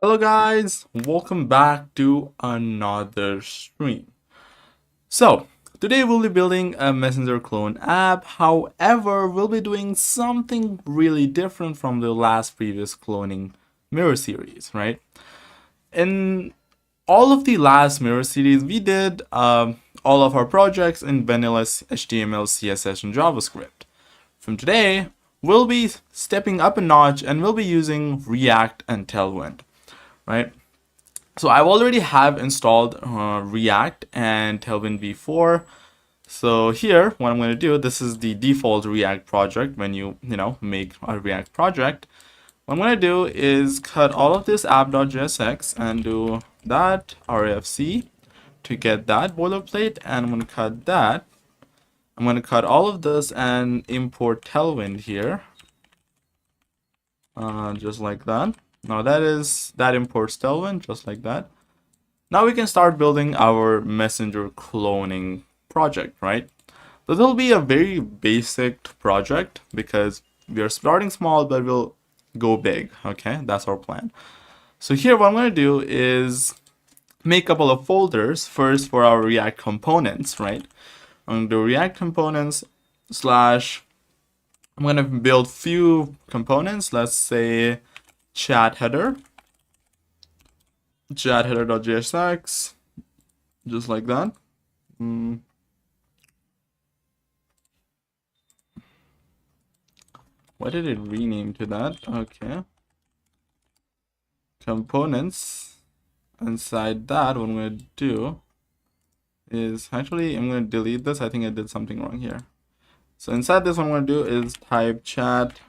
Hello guys, welcome back to another stream. So, today we'll be building a messenger clone app. However, we'll be doing something really different from the last previous cloning mirror series, right? In all of the last mirror series, we did all of our projects in vanilla HTML, CSS, and JavaScript. From today, we'll be stepping up a notch and we'll be using React and Tailwind, right? So I've already have installed React and Tailwind v4. So here, what I'm going to do, this is the default React project when you make a React project. What I'm going to do is cut all of this app.jsx and do that RFC to get that boilerplate, and I'm going to cut that. I'm going to cut all of this and import Tailwind here, just like that. Now that imports Tailwind, just like that. Now we can start building our messenger cloning project, right? This will be a very basic project because we are starting small, but we'll go big, okay? That's our plan. So here, what I'm going to do is make a couple of folders. First, for our React components, right? I'm going to do React components slash, I'm going to build few components. Let's say chat header, chat header.jsx, just like that. Why did it rename to that? Okay. Components. Inside that, what I'm going to do is, actually, I'm going to delete this. I think I did something wrong here. So inside this, what I'm going to do is type chat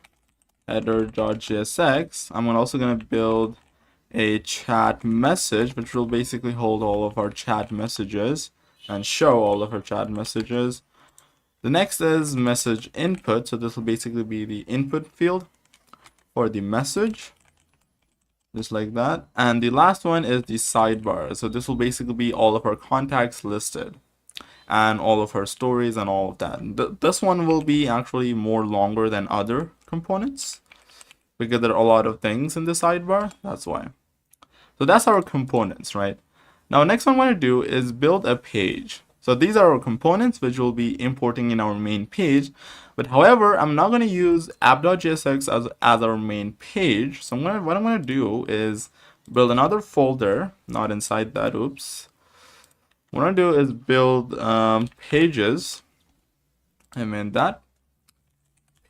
header.jsx. I'm also going to build a chat message, which will basically hold all of our chat messages and show all of our chat messages. The next is message input. So this will basically be the input field for the message, just like that. And the last one is the sidebar. So this will basically be all of our contacts listed and all of our stories and all of that. This one will be actually more longer than other components because there are a lot of things in the sidebar. That's why. So that's our components, right? Now, next one I want to do is build a page. So these are our components, which we'll be importing in our main page. But however, I'm not going to use app.jsx as our main page. So what I'm going to do is build another folder, not inside that, oops. What I'm going to do is build pages. I mean that.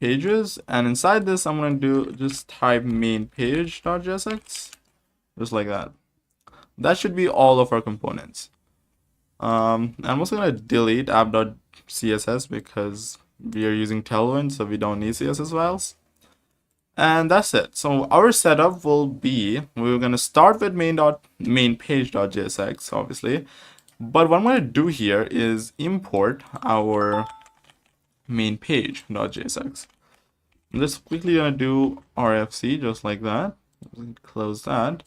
Pages. And inside this, I'm going to do just type main page.jsx. Just like that. That should be all of our components. I'm also going to delete app.css because we are using Tailwind, so we don't need CSS files. And that's it. So our setup will be, we're going to start with main page.jsx, obviously. But what I'm going to do here is import our main page.jsx. I'm just quickly going to do RFC just like that. Close that.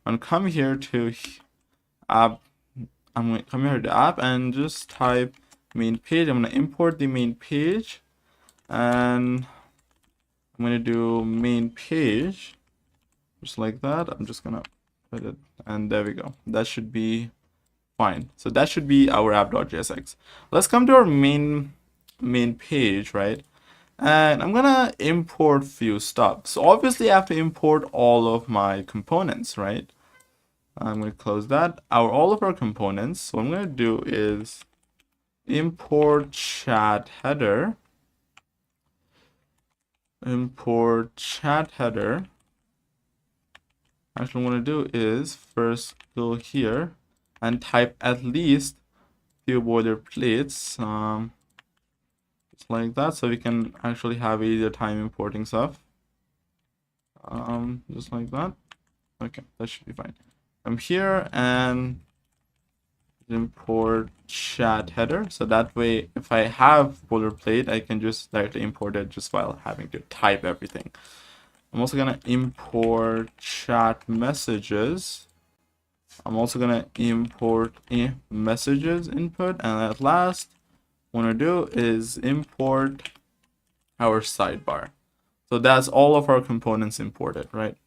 And come here to app. I'm going to come here to app and just type main page. I'm going to import the main page, and I'm going to do main page just like that. I'm just going to put it, and there we go. That should be fine. So that should be our app.jsx. Let's come to our main page, right? And I'm gonna import few stuff. So obviously I have to import all of my components, right? I'm going to close that. All of our components. So what I'm going to do is import chat header. Import chat header. Actually, what I'm going to do is first go here and type at least few boilerplates, just like that, so we can actually have easier time importing stuff. Just like that. Okay, that should be fine. I'm here and import chat header, so that way if I have boilerplate, I can just directly import it just while having to type everything. I'm also gonna import chat messages. I'm also gonna import messages input, and at last what I'm gonna do is import our sidebar. So that's all of our components imported, right?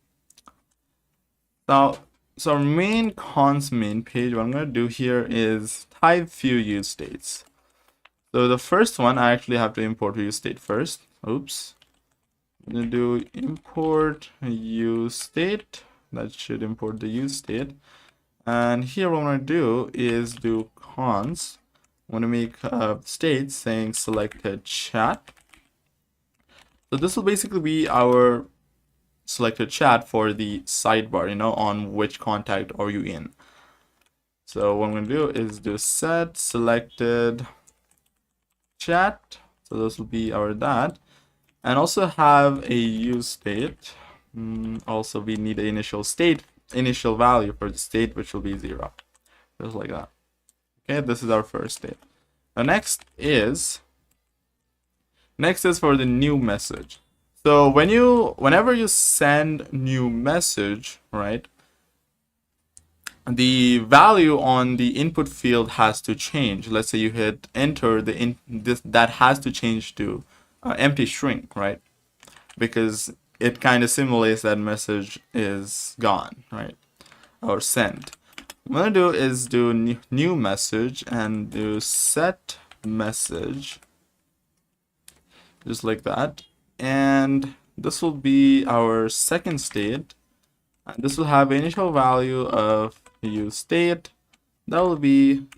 So our main cons main page, what I'm going to do here is type few use states. So the first one, I actually have to import a use state first. Oops. I'm going to do import use state. That should import the use state. And here what I'm going to do is do cons. I want to make a state saying selected chat. So this will basically be our selected chat for the sidebar, on which contact are you in. So what I'm going to do is do set selected chat. So this will be our that. And also have a use state. Also, we need the initial value for the state, which will be 0. Just like that. Okay, this is our first state. Now next is for the new message. So whenever you send new message, right, the value on the input field has to change. Let's say you hit enter, that has to change to empty string, right? Because it kind of simulates that message is gone, right? Or sent. What I'm gonna do is do new message and do set message, just like that. And this will be our second state. And this will have initial value of use state. That will be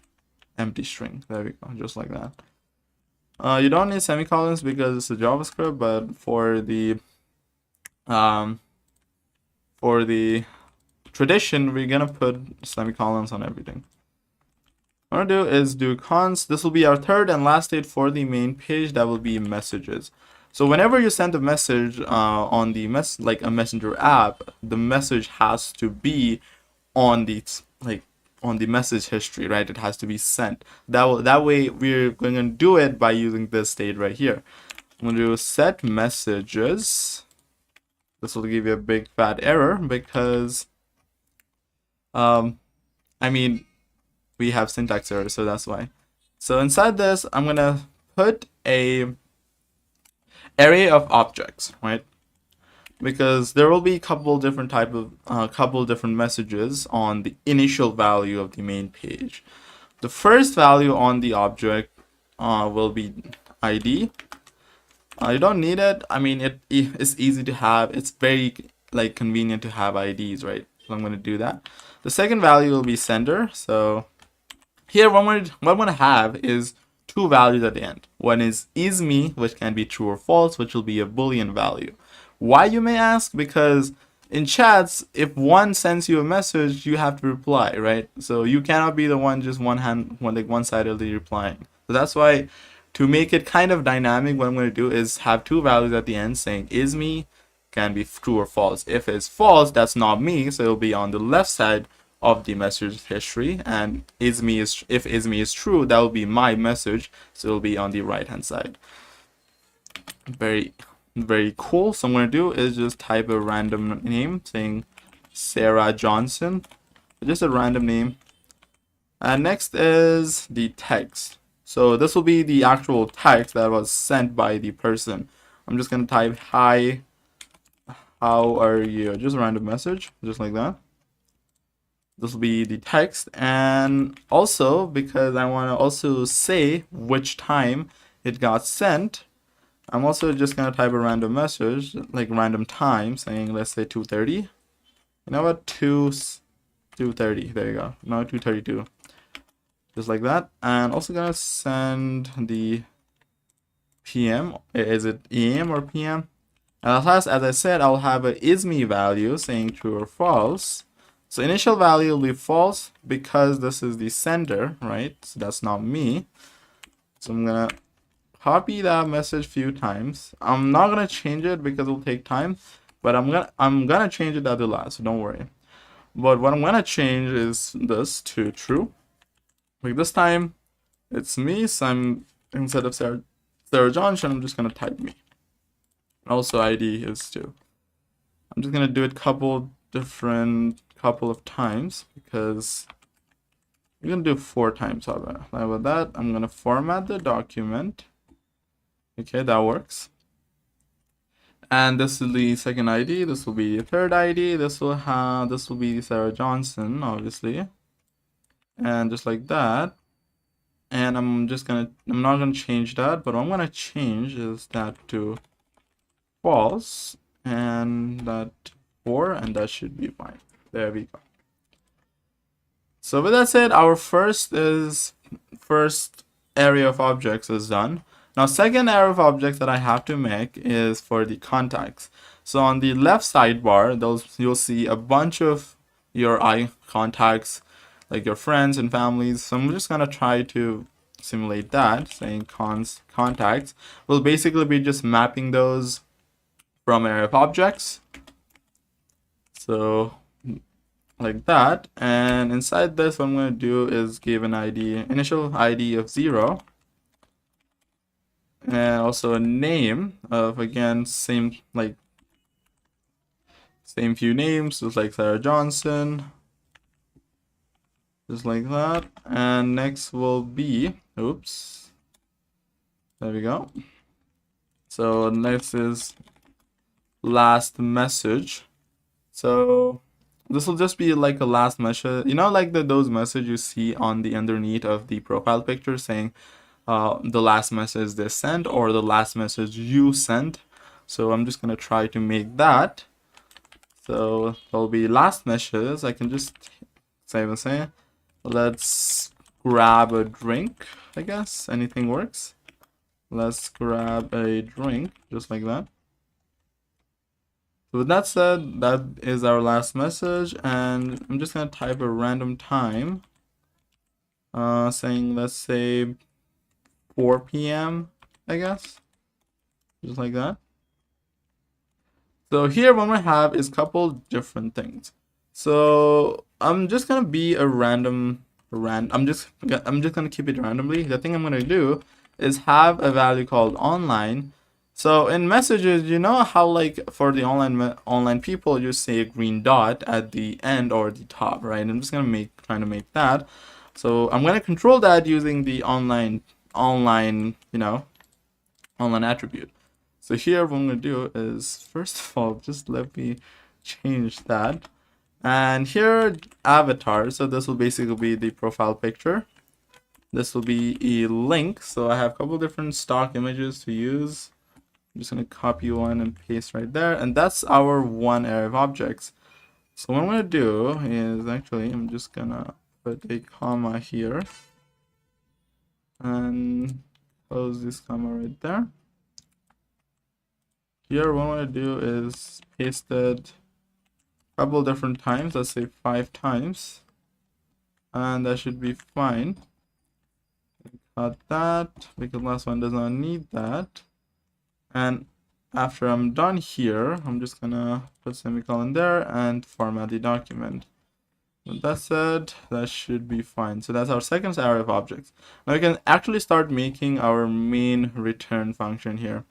empty string. There we go, just like that. You don't need semicolons because it's a JavaScript, but for the tradition, we're gonna put semicolons on everything. What I'm gonna do is do cons. This will be our third and last state for the main page. That will be messages. So whenever you send a message on the like a messenger app, the message has to be on the message history, right? It has to be sent. That way we're going to do it by using this state right here. I'm going to do set messages. This will give you a big fat error because we have syntax error, so that's why. So inside this, I'm going to put a array of objects, right? Because there will be a couple different messages on the initial value of the main page. The first value on the object will be ID. You don't need it. It's easy to have. It's very convenient to have IDs, right? So I'm going to do that. The second value will be sender. So here what I'm going to have is two values at the end. One is me, which can be true or false, which will be a Boolean value. Why, you may ask? Because in chats, if one sends you a message, you have to reply, right? So you cannot be the one just one-sidedly replying. So that's why, to make it kind of dynamic, what I'm going to do is have two values at the end saying me can be true or false. If it's false, that's not me, so it'll be on the left side of the message history, and if me is true, that will be my message, so it'll be on the right hand side. Very cool. So I'm going to do is just type a random name saying Sarah Johnson, just a random name. And next is the text. So this will be the actual text that was sent by the person. I'm just going to type hi, how are you, just a random message, just like that. This will be the text. And also, because I want to also say which time it got sent, I'm also just going to type a random message, like random time, saying, let's say 2:30. You know what? 2:30. There you go. No, 2:32. Just like that. And also going to send the PM. Is it AM or PM? And as I said, I'll have a isme value saying true or false. So initial value will be false because this is the sender, right? So that's not me. So I'm going to copy that message a few times. I'm not gonna change it because it'll take time, but I'm gonna change it at the last, so don't worry. But what I'm gonna change is this to true. Like this time it's me, so I'm, instead of Sarah Johnson, I'm just gonna type me. Also ID is too. I'm just gonna do it couple of times because I'm gonna do 4 times. How about that? I'm gonna format the document. Okay, that works. And this is the second ID. This will be the third ID. This will be Sarah Johnson, obviously, and just like that. And I'm not gonna change that, but what I'm gonna change is that to false, and that 4, and that should be fine. There we go. So with that said, our first area of objects is done. Now, second area of objects that I have to make is for the contacts. So on the left sidebar, you'll see a bunch of your contacts, like your friends and families. So I'm just gonna try to simulate that, saying contacts. We'll basically be just mapping those from area of objects. So like that, and inside this, what I'm going to do is give an initial ID of 0, and also a name of, again, same few names, just like Sarah Johnson, just like that. And next will be, oops, there we go. So next is last message. So this will just be like a last message, like those messages you see on the underneath of the profile picture saying the last message they sent or the last message you sent. So I'm just gonna try to make that. So there'll be last messages. I can just say, let's grab a drink, I guess. Anything works. Let's grab a drink, just like that. So with that said, that is our last message, and I'm just gonna type a random time, saying, let's say 4 p.m. I guess, just like that. So here what I have is a couple different things. So I'm just gonna be a I'm just gonna keep it randomly. The thing I'm gonna do is have a value called online. So in messages, you know how like for the online people, you say a green dot at the end or the top, right? I'm just gonna trying to make that. So I'm gonna control that using the online attribute. So here what I'm gonna do is, first of all, just let me change that. And here avatar. So this will basically be the profile picture. This will be a link. So I have a couple different stock images to use. I'm just going to copy one and paste right there. And that's our one area of objects. So what I'm going to do is, actually, I'm just going to put a comma here. And close this comma right there. Here, what I'm going to do is paste it a couple different times. Let's say 5 times. And that should be fine. Cut that, because last one does not need that. And after I'm done here, I'm just gonna put semicolon there and format the document. With that said, that should be fine. So that's our second area of objects. Now we can actually start making our main return function here.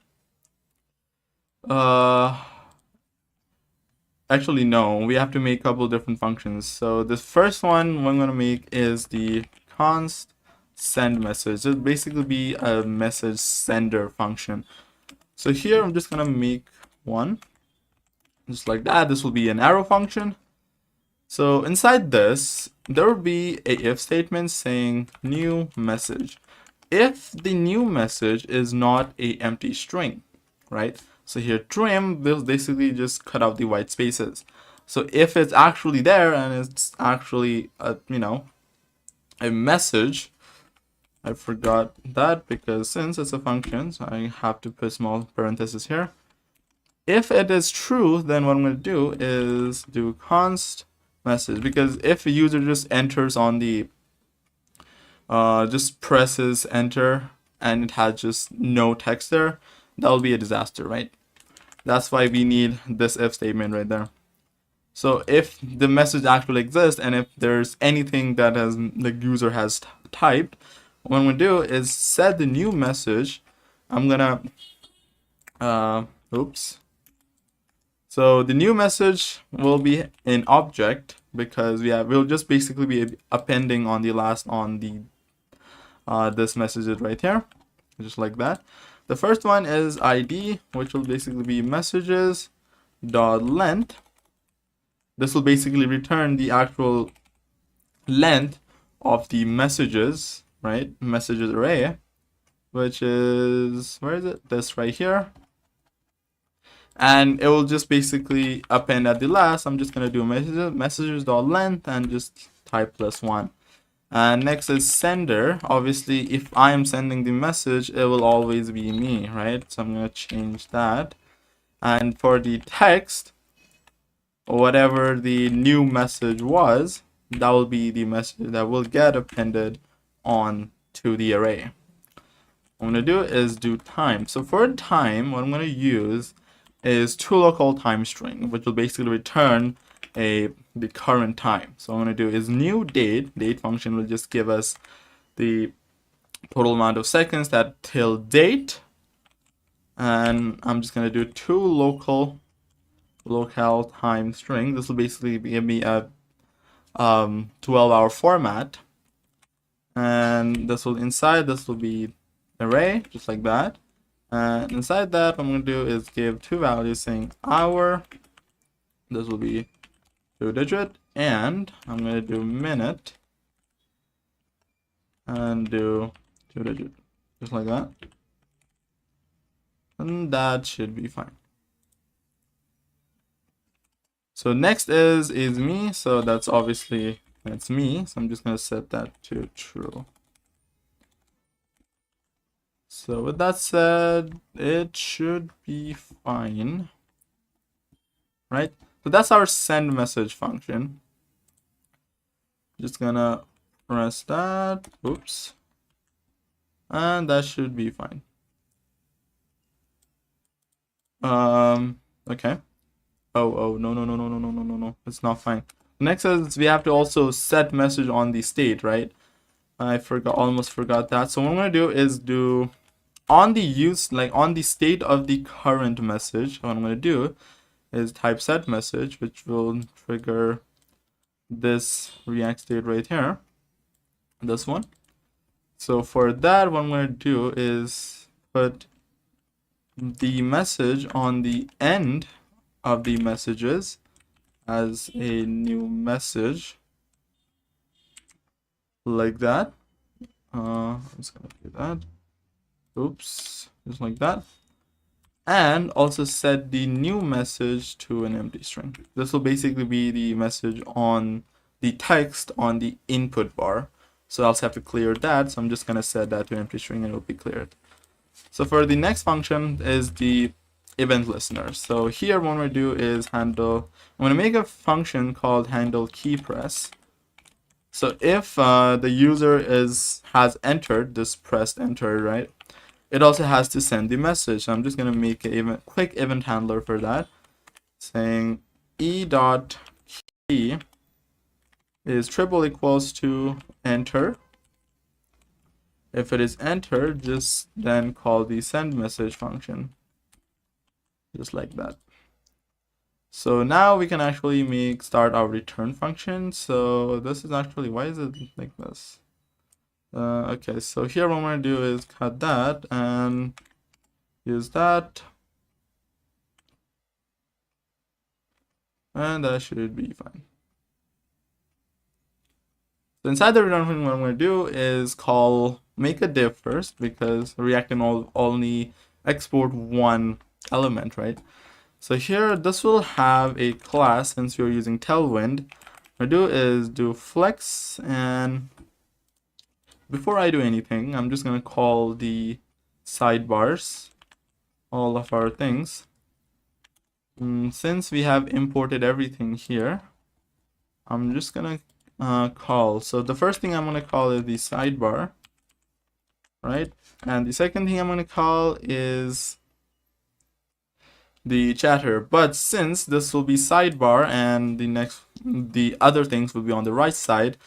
Actually, no, we have to make a couple different functions. So this first one I'm gonna make is the const send message. It'll basically be a message sender function. So here I'm just gonna make one, just like that. This will be an arrow function. So inside this, there will be a if statement saying new message. If the new message is not a empty string, right? So here trim will basically just cut out the white spaces. So if it's actually there and it's actually a message, I forgot that because since it's a function, so I have to put small parentheses here. If it is true, then what I'm going to do is do const message, because if a user just enters on the just presses enter and it has just no text there, that will be a disaster, right? That's why we need this if statement right there. So if the message actually exists and if there's anything that the user has typed, what I'm gonna do is set the new message. I'm gonna so the new message will be an object, because we'll just basically be appending on the last this message right here, just like that. The first one is ID, which will basically be messages dot length. This will basically return the actual length of the messages, right? Messages array, which is, where is it? This right here. And it will just basically append at the last. I'm just gonna do messages dot length and just type +1. And next is sender. Obviously, if I am sending the message, it will always be me, right? So I'm gonna change that. And for the text, whatever the new message was, that will be the message that will get appended on to the array. What I'm gonna do is do time. So for time, what I'm gonna use is toLocalTime string, which will basically return the current time. So what I'm going to do is new date. Date function will just give us the total amount of seconds that till date. And I'm just going to do toLocalTime string. This will basically give me a 12-hour format. And this will be array, just like that. And inside that, what I'm going to do is give two values saying hour. This will be 2-digit, and I'm going to do minute and do 2-digit, just like that. And that should be fine. So next is me. So that's obviously, that's me. So I'm just going to set that to true. So with that said, it should be fine, right? So that's our send message function. Just gonna press that, oops, and that should be fine. Okay. Oh, no, it's not fine. Next is we have to also set message on the state, right? I almost forgot that. So what I'm gonna do is do on the state of the current message. What I'm gonna do is type set message, which will trigger this React state right here, this one. So for that, what I'm going to do is put the message on the end of the messages as a new message, like that. I'm just going to do that. Oops, just like that. And also set the new message to an empty string. This will basically be the message on the text on the input bar. So I'll also have to clear that. So I'm just going to set that to an empty string and it will be cleared. So for the next function is the event listener. So here what I'm going to do is I'm going to make a function called handle key press. So if the user has entered this pressed enter, right? It also has to send the message. So I'm just going to make a quick event handler for that, saying e.key is triple equals to enter. If it is enter, just then call the send message function, just like that. So now we can actually start our return function. So this is actually, why is it like this? Okay, so here what I'm going to do is cut that and use that, and that should be fine. So inside the return function, what I'm going to do is make a div first, because React can only export one element, right? So here, this will have a class. Since you're using Tailwind, what I do is do flex, and before I do anything, I'm just going to call the sidebars, all of our things. Since we have imported everything here, I'm just going to call. So the first thing I'm going to call is the sidebar, right? And the second thing I'm going to call is the chatter. But since this will be sidebar and the other things will be on the right side,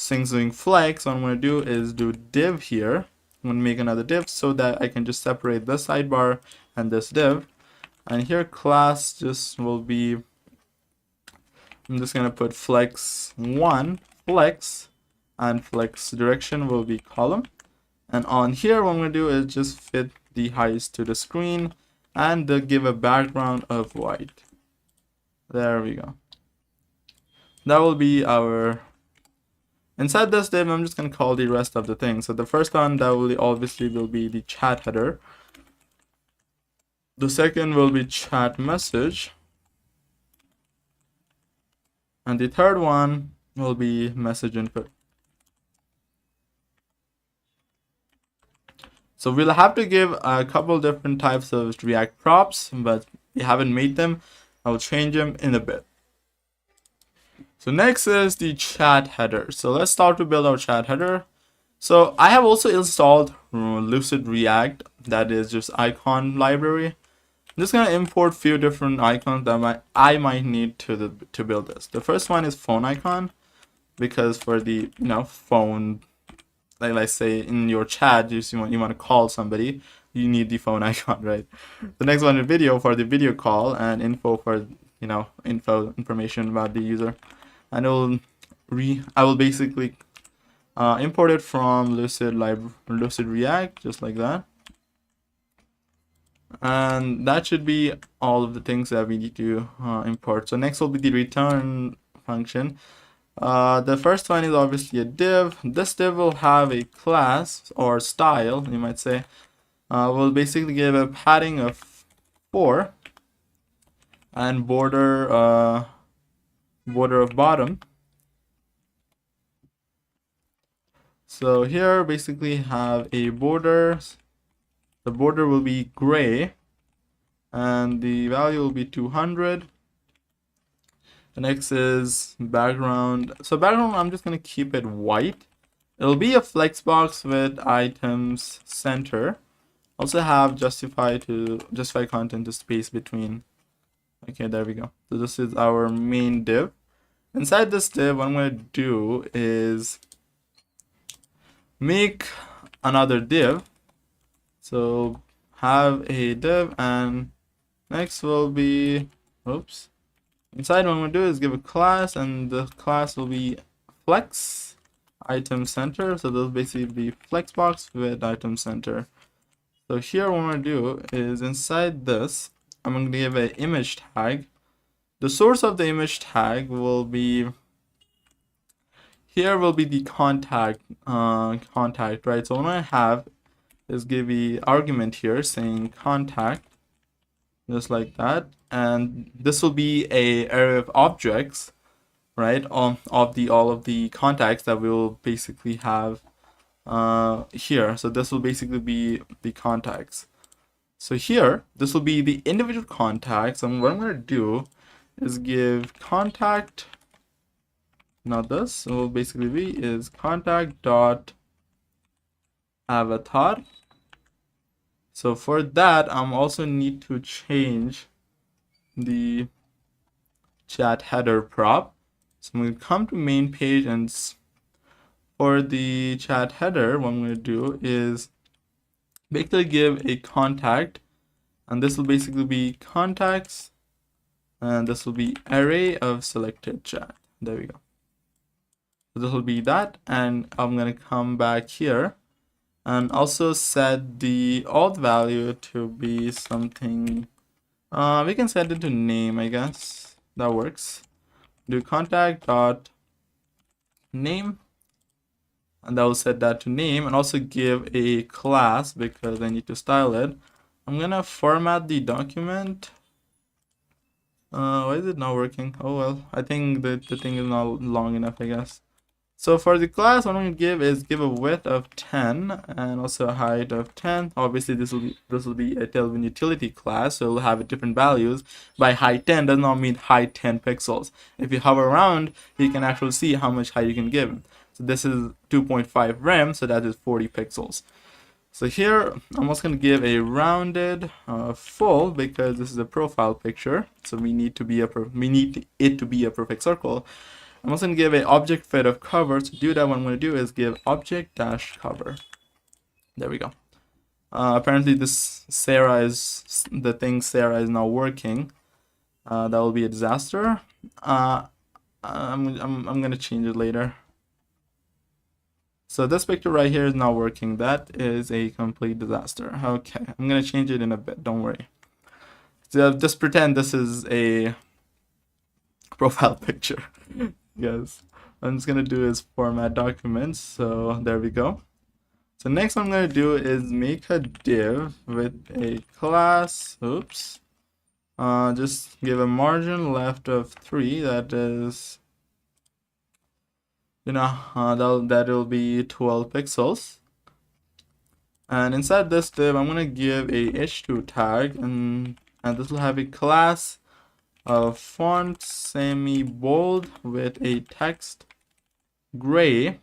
since doing flex, what I'm going to do is do div here. I'm going to make another div so that I can just separate this sidebar and this div. And here class just will be, I'm just going to put flex1 flex, and flex direction will be column. And on here what I'm going to do is just fit the height to the screen, and give a background of white. There we go. That will be our... Inside this div, I'm just going to call the rest of the things. So the first one, that will obviously be the chat header. The second will be chat message. And the third one will be message input. So we'll have to give a couple different types of React props, but we haven't made them. I will change them in a bit. So next is the chat header. So let's start to build our chat header. So I have also installed Lucid React, that is just icon library. I'm just gonna import few different icons that I might need to build this. The first one is phone icon, because for the phone, like let's say in your chat, you want to call somebody, you need the phone icon, right? The next one is video, for the video call, and info for information about the user. And I will basically import it from Lucid React, just like that. And that should be all of the things that we need to import. So next will be the return function. The first one is obviously a div. This div will have a class or style, you might say. We'll basically give a padding of 4 and border of bottom. So here basically have a border. The border will be gray and the value will be 200. The next is background. So background, I'm just going to keep it white. It'll be a flexbox with items center. Also have justify content to space between. Okay, there we go. So this is our main div. Inside this div, what I'm going to do is make another div. So have a div, and next will be, oops. Inside what I'm going to do is give a class, and the class will be flex item center. So this will basically be flexbox with item center. So here what I'm going to do is inside this, I'm going to give an image tag. The source of the image tag will be, here will be the contact, right? So what I have is give the argument here saying contact, just like that, and this will be a array of objects, right, of all of the contacts that we'll basically have here. So this will basically be the contacts. So here this will be the individual contacts, and what I'm going to do is give contact, not this, so it will basically be is contact dot avatar. So for that, I'm also need to change the chat header prop. So I'm going to come to main page, and for the chat header, what I'm going to do is basically give a contact, and this will basically be contacts, and this will be array of selected chat. There we go. So this will be that, and I'm going to come back here and also set the alt value to be something, we can set it to name, I guess. That works. Do contact dot name, and I will set that to name, and also give a class because I need to style it. I'm gonna format the document. Why is it not working? Oh well, I think that the thing is not long enough, I guess. So for the class, what I'm going to give is give a width of 10 and also a height of 10. Obviously, this will be a Tailwind utility class, so it'll have different values. By height 10 does not mean height 10 pixels. If you hover around, you can actually see how much height you can give. So this is 2.5 rem, so that is 40 pixels. So here, I'm also going to give a rounded full because this is a profile picture. So we need it to be a perfect circle. I'm also going to give an object fit of cover. To do that, what I'm going to do is give object dash cover. There we go. Apparently this Sarah is not working. That will be a disaster. I'm going to change it later. So this picture right here is not working. That is a complete disaster. Okay, I'm gonna change it in a bit, don't worry. So just pretend this is a profile picture. Yes. What I'm just gonna do is format documents. So there we go. So next what I'm gonna do is make a div with a class. Oops. Just give a margin left of 3. That is, that'll be 12 pixels. And inside this div, I'm gonna give a h2 tag, and this will have a class of font semi-bold with a text gray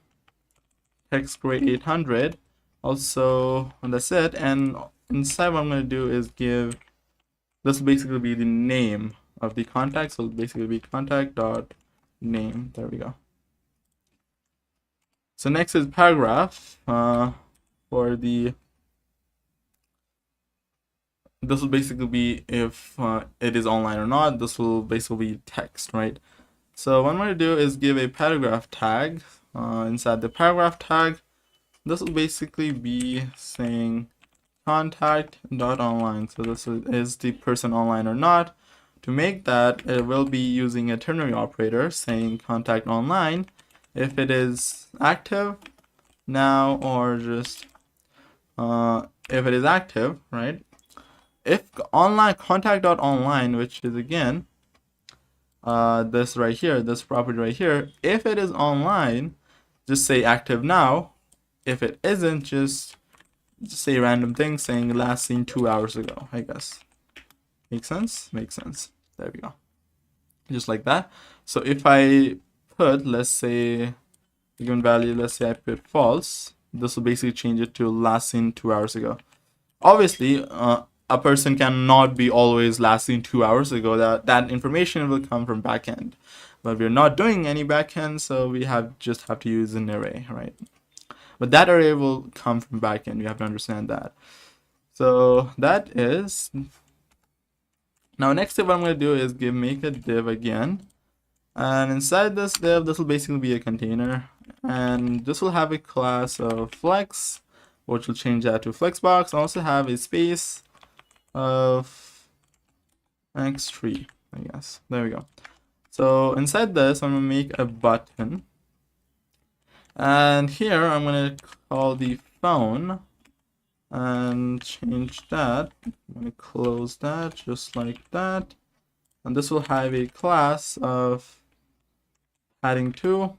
800. Also, and that's it. And inside what I'm gonna do is give this will basically be the name of the contact. So it'll basically be contact dot name. There we go. So next is paragraph. For the this will basically be if it is online or not. This will basically be text, right? So what I'm going to do is give a paragraph tag. Inside the paragraph tag, this will basically be saying contact.online. So this is the person online or not. To make that, it will be using a ternary operator saying contact online if it is active now, or just if it is active, right? If online contact.online, which is again this right here, this property right here, if it is online, just say active now. If it isn't, just say random thing saying last seen 2 hours ago, I guess. Make sense? Makes sense. There we go. Just like that. So if I put, let's say, given value, let's say I put false, this will basically change it to last seen 2 hours ago. Obviously, a person cannot be always last seen 2 hours ago. That information will come from backend, but we're not doing any backend, so we just have to use an array, right? But that array will come from backend. You have to understand that. So that is. Now next step what I'm going to do is make a div again, and inside this div, this will basically be a container, and this will have a class of flex, which will change that to Flexbox, and also have a space of x3, I guess. There we go. So inside this, I'm gonna make a button, and here I'm gonna call the phone and change that. I'm gonna close that just like that, and this will have a class of padding 2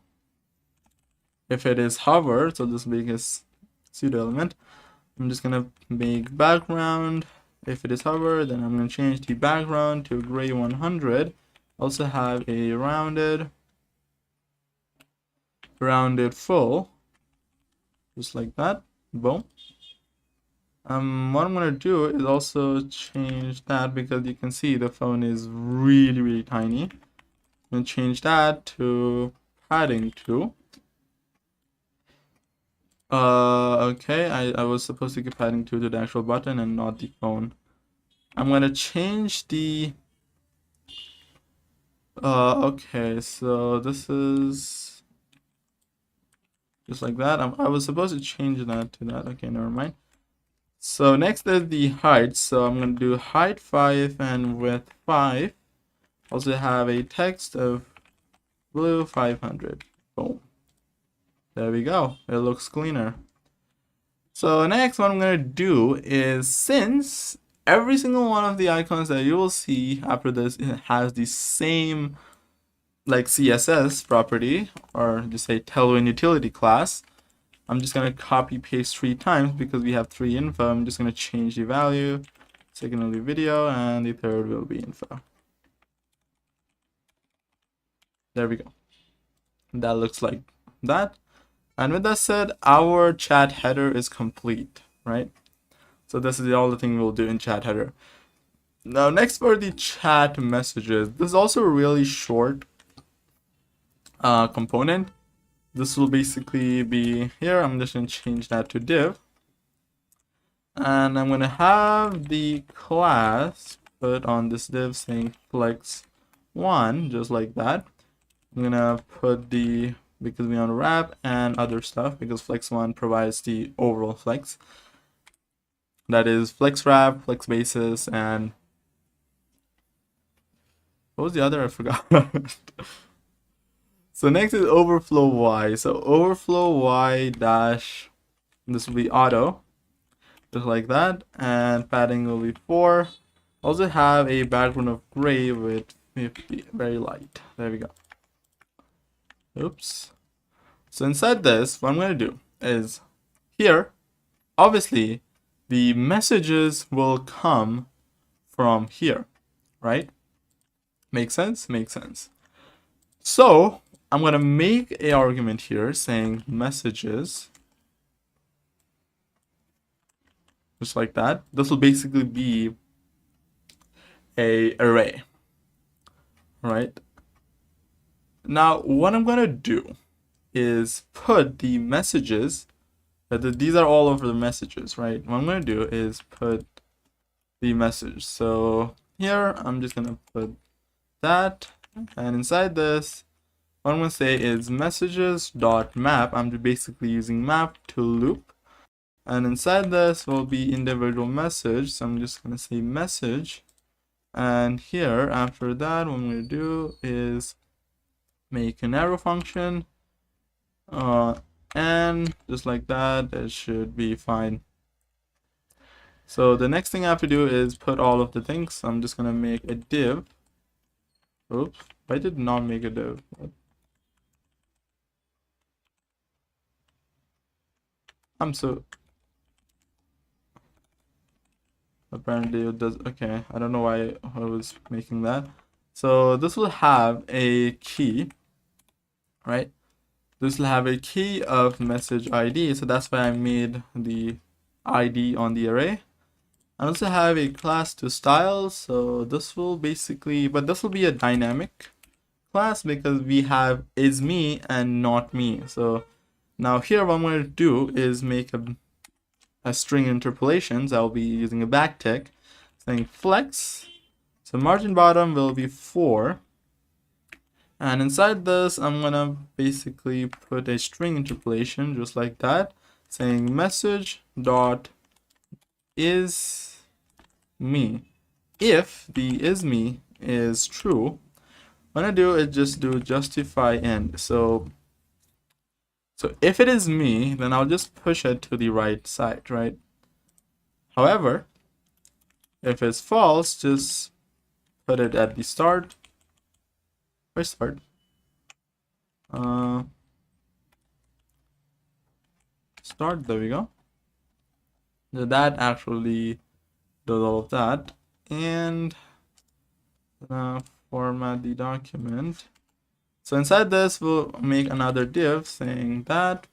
if it is hover. So this will be a pseudo element. I'm just gonna make background. If it is hover, then I'm gonna change the background to gray 100. Also have a rounded full, just like that. Boom. What I'm gonna do is also change that, because you can see the phone is really tiny. I'm gonna change that to padding 2. Okay, I was supposed to give padding 2 to the actual button and not the phone. I'm gonna change the okay, so this is just like that. I was supposed to change that to that. Okay, never mind. So next is the height. So I'm gonna do height 5 and width 5. Also have a text of blue 500. Boom. There we go. It looks cleaner. So next what I'm going to do is, since every single one of the icons that you will see after this, it has the same like CSS property, or just say tailwind utility class, I'm just going to copy paste 3 times because we have 3 info. I'm just going to change the value. Second will be video, and the third will be info. There we go. That looks like that. And with that said, our chat header is complete, right? So this is all the thing we'll do in chat header. Now next for the chat messages, this is also a really short component. This will basically be here. I'm just going to change that to div. And I'm going to have the class put on this div saying flex1, just like that. I'm going to put the because we want to wrap, and other stuff because Flex1 provides the overall flex. That is flex wrap, flex basis, and what was the other? I forgot. So next is overflow y. So overflow y dash, this will be auto, just like that, and padding will be 4. Also have a background of gray with 50, very light. There we go. Oops. So inside this, what I'm going to do is here, obviously, the messages will come from here, right? Make sense? Makes sense. So I'm going to make an argument here saying messages, just like that. This will basically be a array, right? Now, what I'm going to do is put the messages, these are all of the messages, right? What I'm going to do is put the message. So here, I'm just going to put that, and inside this, what I'm going to say is messages.map. I'm basically using map to loop, and inside this will be individual message. So I'm just going to say message, and here after that, what I'm going to do is make an arrow function, and just like that, it should be fine. So the next thing I have to do is put all of the things. So I'm just going to make a div. Oops, I did not make a div. Apparently it does. Okay, I don't know why I was making that. So this will have a key, right? This will have a key of message ID, so that's why I made the ID on the array. I also have a class to style, so this will basically, but this will be a dynamic class because we have is me and not me. So now here what I'm going to do is make a string interpolations. I'll be using a backtick saying flex. So margin bottom will be 4. And inside this, I'm going to basically put a string interpolation just like that, saying message dot is me. If the is me is true, what I'm going to do is just do justify end. So if it is me, then I'll just push it to the right side, right? However, if it's false, just put it at the start. Where's start? Start, there we go. So that actually does all of that. And format the document. So inside this, we'll make another div saying that.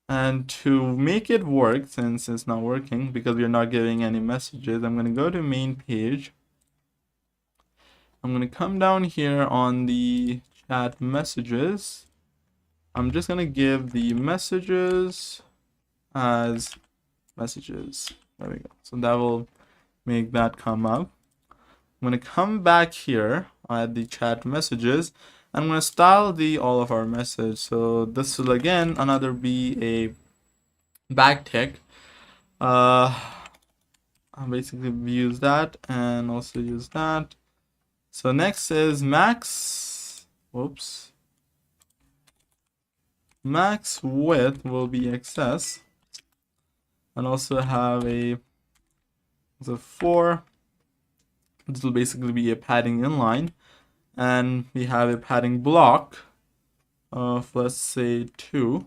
And to make it work, since it's not working because we're not giving any messages, I'm going to go to main page. I'm going to come down here on the chat messages. I'm just going to give the messages as messages. There we go. So that will make that come up. I'm going to come back here at the chat messages. I'm going to style all of our message. So this will again another be a backtick. I'll basically use that and also use that. So next is max. Whoops. Max width will be excess, and also have a 4. This will basically be a padding inline, and we have a padding block of, let's say, 2.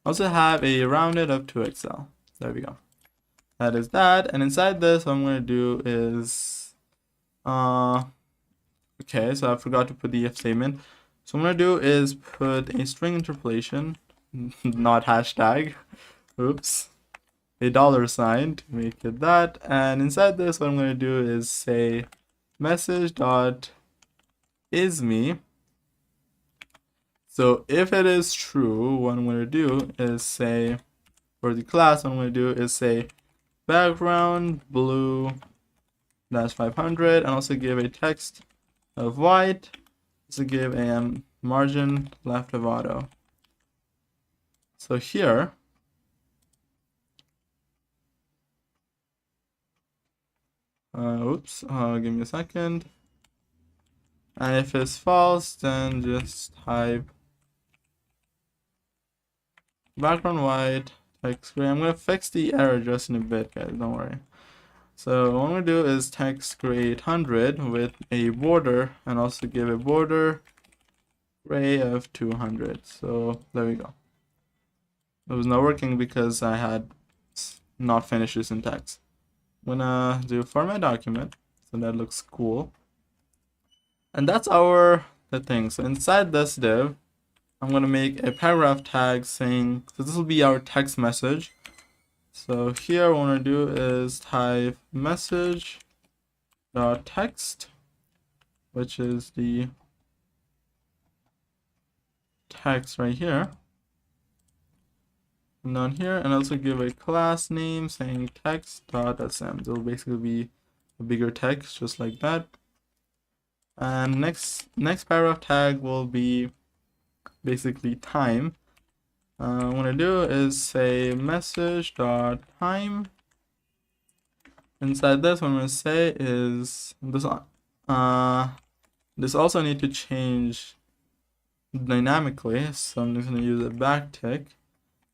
Also have a rounded of 2XL. There we go. That is that. And inside this, what I'm going to do is okay, so I forgot to put the if statement. So what I'm going to do is put a string interpolation, not hashtag. Oops. A $sign to make it that. And inside this, what I'm going to do is say message dot is me. So if it is true, what I'm going to do is say, for the class, what I'm going to do is say background blue -500, and also give a text of white. So give a margin left of auto. So here, give me a second. And if it's false, then just type background white, text gray. I'm gonna fix the error just in a bit, guys, don't worry. So what I'm gonna do is text gray 800 with a border, and also give a border gray of 200. So there we go. It was not working because I had not finished the syntax. I'm gonna do format document, so that looks cool. And that's the thing. So inside this div, I'm gonna make a paragraph tag saying, so this will be our text message. So here what I want to do is type message dot text, which is the text right here. And down here, and also give a class name saying text.sm. It will basically be a bigger text, just like that. And next paragraph tag will be basically time. What I'm gonna do is say message.time. Inside this, what I'm gonna say is this. This also need to change dynamically, so I'm just gonna use a backtick.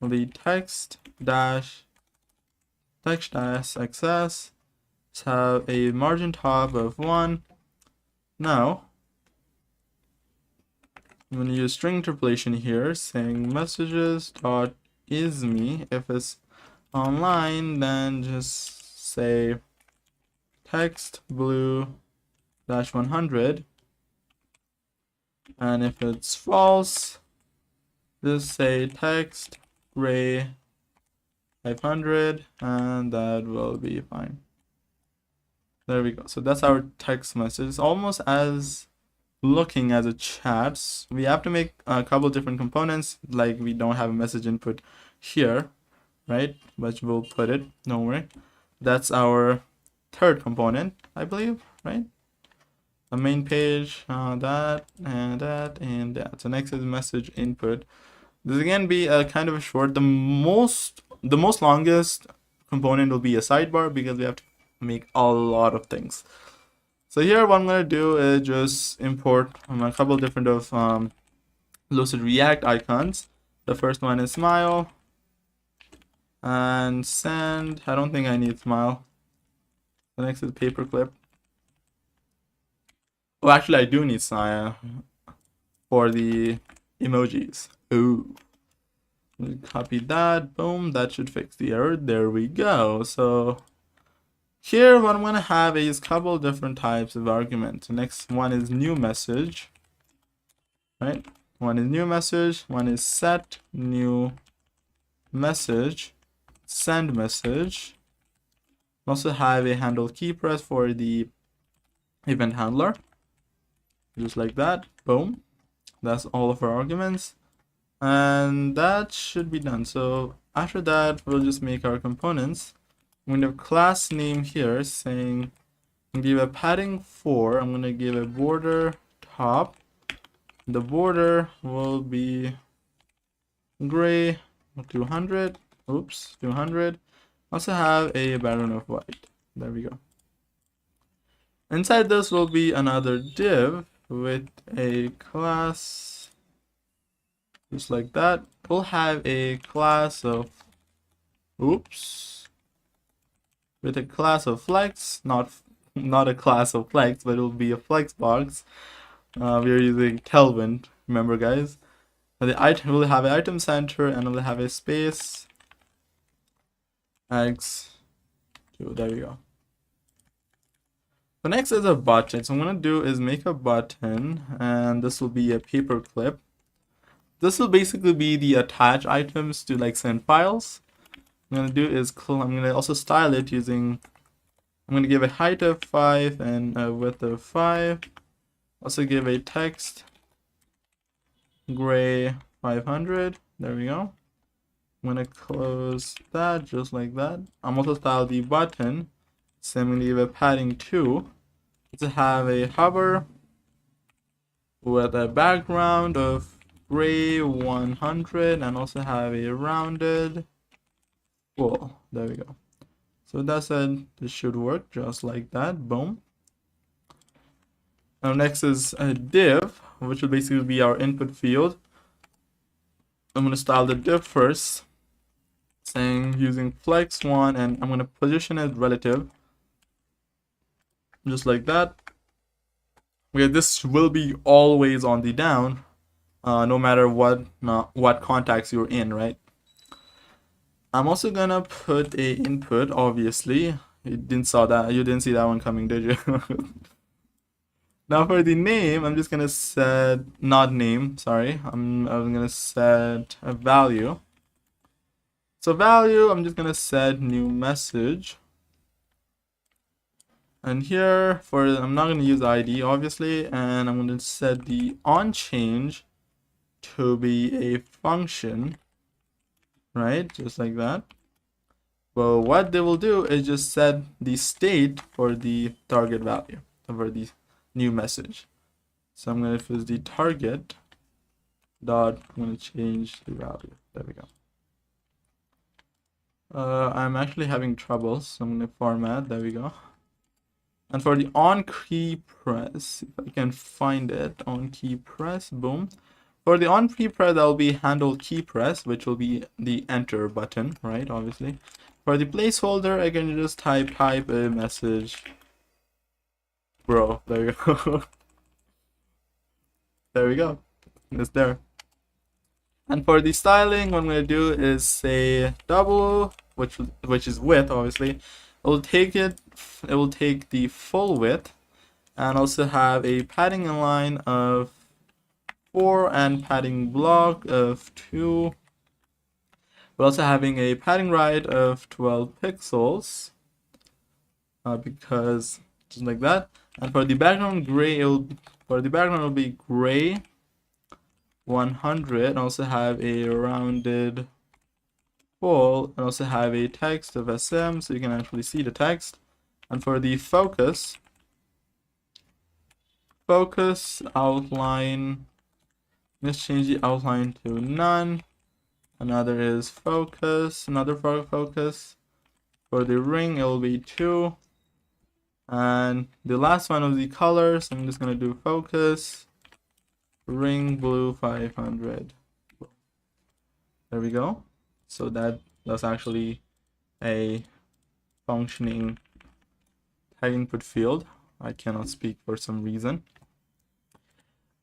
The text dash XS have a margin top of 1. Now I'm going to use string interpolation here, saying messages.isMe. If it's online, then just say text blue dash 100, and if it's false, just say text gray 500, and that will be fine. There we go. So that's our text message. It's almost as looking as a chat. We have to make a couple different components, like we don't have a message input here, right? But we'll put it, don't worry. That's our third component, I believe, right? The main page, that and that and that. So next is message input. This again be a kind of a short. The most longest component will be a sidebar because we have to make a lot of things. So here what I'm gonna do is just import a couple different of Lucid React icons. The first one is smile and send. I don't think I need smile. The next is paperclip. Oh, actually I do need smile for the emojis. Ooh. Copy that, boom, that should fix the error. There we go. So here what I'm going to have is a couple different types of arguments. The next one is new message, right? One is new message, one is set new message, send message. Also have a handle key press for the event handler, just like that, boom. That's all of our arguments. And that should be done. So after that, we'll just make our components. I'm going to have class name here saying, give a padding 4. I'm going to give a border top. The border will be gray 200. Oops, 200. Also have a background of white. There we go. Inside this will be another div with a class. Just like that. We'll have a class of, with a class of flex, not a class of flex, but it will be a Flexbox. We are using Tailwind, remember guys. And the item will have an item center, and we'll have a space x2. There we go. The next is a button. So what I'm gonna do is make a button, and this will be a paperclip. This will basically be the attach items to like send files. What I'm gonna do is I'm gonna also style it using, I'm gonna give a height of 5 and a width of 5. Also give a text gray 500. There we go. I'm gonna close that just like that. I'm also style the button. So I'm gonna give a padding 2 to have a hover with a background of gray 100 and also have a rounded full. There we go. So that's it. This should work just like that. Boom. Now next is a div, which will basically be our input field. I'm going to style the div first, saying using flex1, and I'm going to position it relative, just like that. Okay, this will be always on the down, no matter what contacts you're in, right? I'm also gonna put a input. Obviously, you didn't see that one coming, did you? Now for the name, I'm just gonna set not name. Sorry, I'm gonna set a value. So value, I'm just gonna set new message. And here I'm not gonna use ID obviously, and I'm gonna set the onChange to be a function, right? Just like that. Well, what they will do is just set the state for the target value for the new message. So I'm gonna use the target dot. I'm gonna change the value. There we go. I'm actually having trouble, so I'm gonna format. There we go. And for the on key press, if I can find it, on key press, boom. For the on key press, that will be handle key press, which will be the enter button, right? Obviously. For the placeholder, I can just type a message. Bro, there we go. There we go. It's there. And for the styling, what I'm gonna do is say double, which is width, obviously. It will take the full width, and also have a padding align of 4 and padding block of 2. We're also having a padding right of 12 pixels, because just like that. And for the background gray, it'll be gray 100, and also have a rounded full, and also have a text of SM, so you can actually see the text. And for the focus outline, let's change the outline to none. Another is focus, another focus. For the ring, it will be 2. And the last one of the colors, I'm just gonna do focus ring blue 500. There we go. So that's actually a functioning tag input field. I cannot speak for some reason.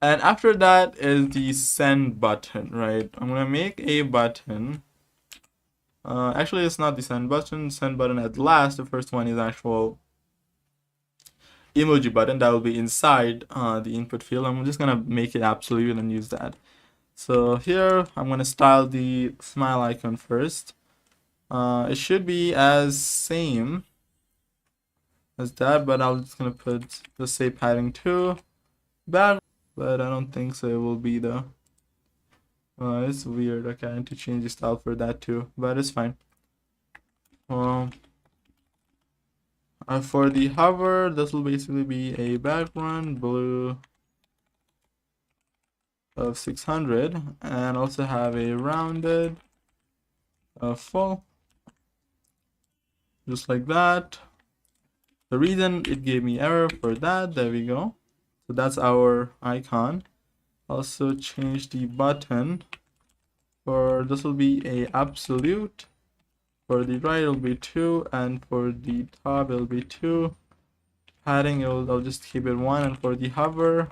And after that is the send button, right? I'm gonna make a button. Actually, it's not the send button. Send button at last. The first one is actual emoji button that will be inside the input field. I'm just gonna make it absolute and use that. So here I'm gonna style the smile icon first. It should be as same as that, but I'm just gonna put, let's say, padding 2 back, but I don't think so. It will be the it's weird. Okay, I need to change the style for that too, but it's fine. For the hover, this will basically be a background blue of 600, and also have a rounded full, just like that. The reason it gave me error for that, there we go. So that's our icon. Also change the button. For this will be a absolute. For the right it'll be 2, and for the top it'll be 2. Padding, I'll just keep it 1, and for the hover,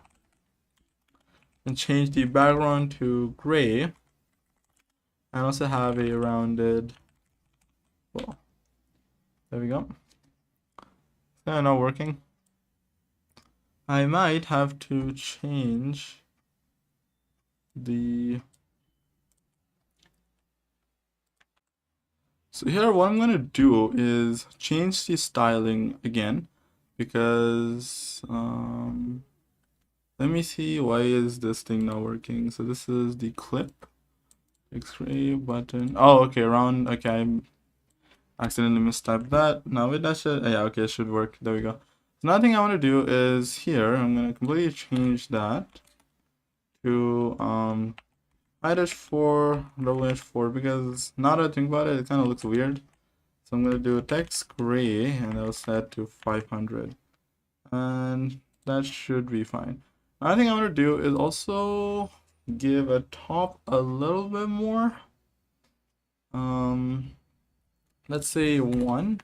and change the background to gray, and also have a rounded, well, there we go. Not working. I might have to change the, so here what I'm gonna do is change the styling again, because let me see, why is this thing not working? So this is the clip X-ray button. Oh, okay, round. Okay, I accidentally mistyped that. Now that should, yeah, okay, it should work. There we go. So another thing I want to do is here, I'm gonna completely change that. to I-4 -4 because now that I think about it, it kind of looks weird. So I'm gonna do text gray and I'll set to 500, and that should be fine. Another thing I'm gonna do is also give a top a little bit more. Let's say 1.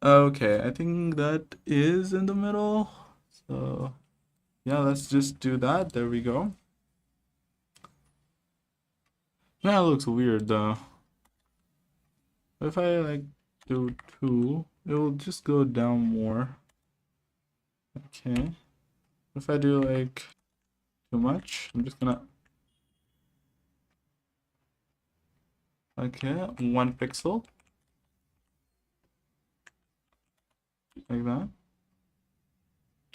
Okay, I think that is in the middle. So yeah, let's just do that. There we go. That looks weird though. If I like do 2, it will just go down more. Okay. If I do like too much, I'm just gonna, okay, 1 pixel like that.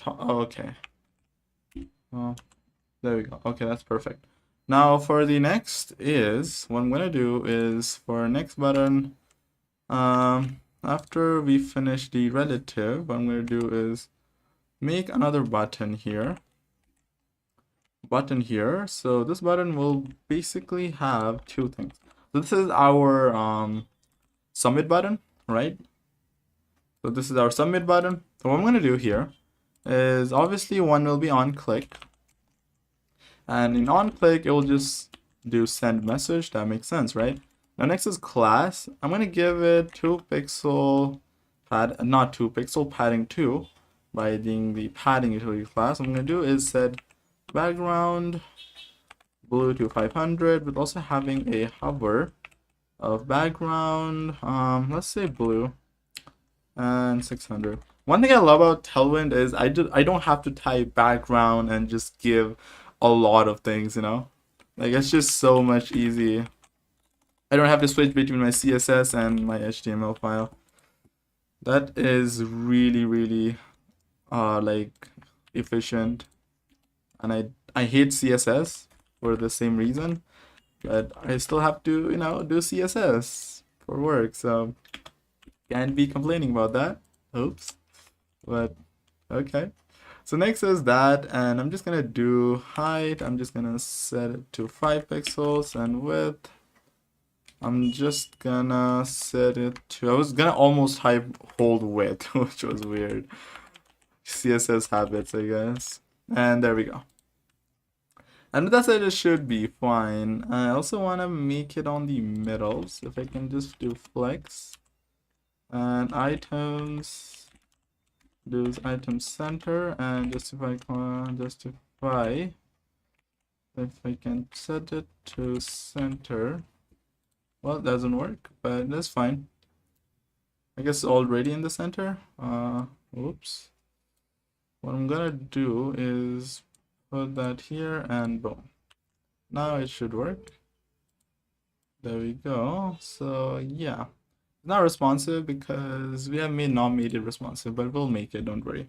Oh, okay. Oh, there we go. Okay, that's perfect. Now for the next is, what I'm gonna do is for next button, after we finish the relative, what I'm gonna do is make another button here. So this button will basically have 2 things. So this is our submit button, right? So this is our submit button. So what I'm gonna do here is obviously one will be on click, and in on click it will just do send message. That makes sense, right? Now next is class. I'm gonna give it 2 pixel pad, not 2 pixel, padding 2 by adding the padding utility class. What I'm gonna do is set background blue to 500 with also having a hover of background, let's say blue, and 600. One thing I love about Tailwind is I don't have to type background and just give a lot of things, you know? Like, it's just so much easy. I don't have to switch between my CSS and my HTML file. That is really, really like efficient. And I hate CSS for the same reason, but I still have to, you know, do CSS for work, so can't be complaining about that. Oops. But okay. So next is that, and I'm just gonna do height. I'm just gonna set it to 5 pixels, and width, I'm just gonna set it to, I was gonna almost hold width, which was weird. CSS habits, I guess. And there we go. And that's it, it should be fine. I also want to make it on the middle, so if I can just do flex and items, do item center, and justify if I can set it to center. Well, it doesn't work, but that's fine. I guess it's already in the center. Oops. What I'm gonna do is put that here, and boom. Now it should work. There we go. So yeah, it's not responsive because we have not made it responsive, but we'll make it, don't worry.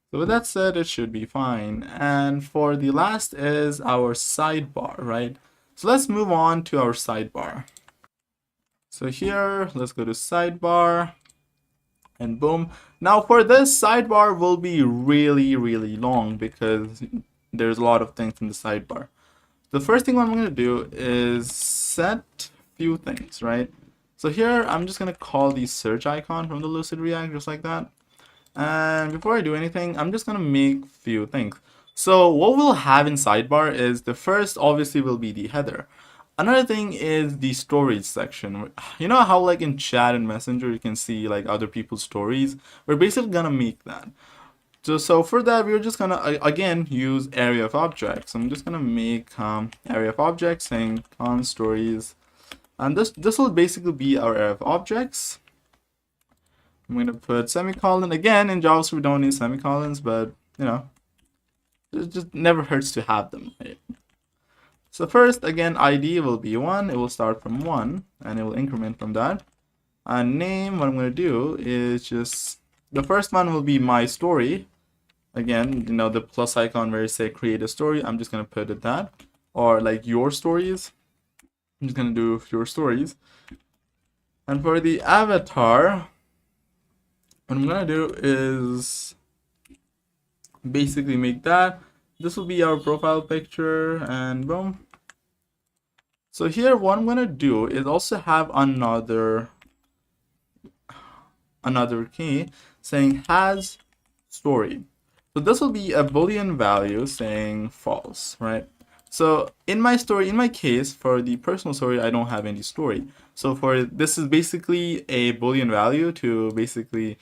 So with that said, it should be fine. And for the last is our sidebar, right? So let's move on to our sidebar. So here, let's go to sidebar, and boom. Now for this, sidebar will be really, really long because there's a lot of things in the sidebar. The first thing I'm going to do is set few things, right? So here, I'm just going to call the search icon from the Lucid React, just like that. And before I do anything, I'm just going to make few things. So what we'll have in sidebar is the first obviously will be the header. Another thing is the storage section. You know how like in chat and messenger you can see like other people's stories? We're basically gonna make that. So for that, we're just gonna again use area of objects. I'm just gonna make area of objects saying on stories, and this will basically be our area of objects. I'm gonna put semicolon. Again, in JavaScript we don't need semicolons, but you know, it just never hurts to have them, right? So first, again, ID will be 1. It will start from 1, and it will increment from that. And name, what I'm going to do is just, the first one will be my story. Again, you know, the plus icon where you say create a story, I'm just going to put it that. Or like your stories. I'm just going to do your stories. And for the avatar, what I'm going to do is basically make that. this will be our profile picture, and boom. So here what I'm gonna do is also have another key saying has story. So this will be a boolean value saying false, right? So in my story, in my case, for the personal story, I don't have any story. So for this is basically a boolean value to basically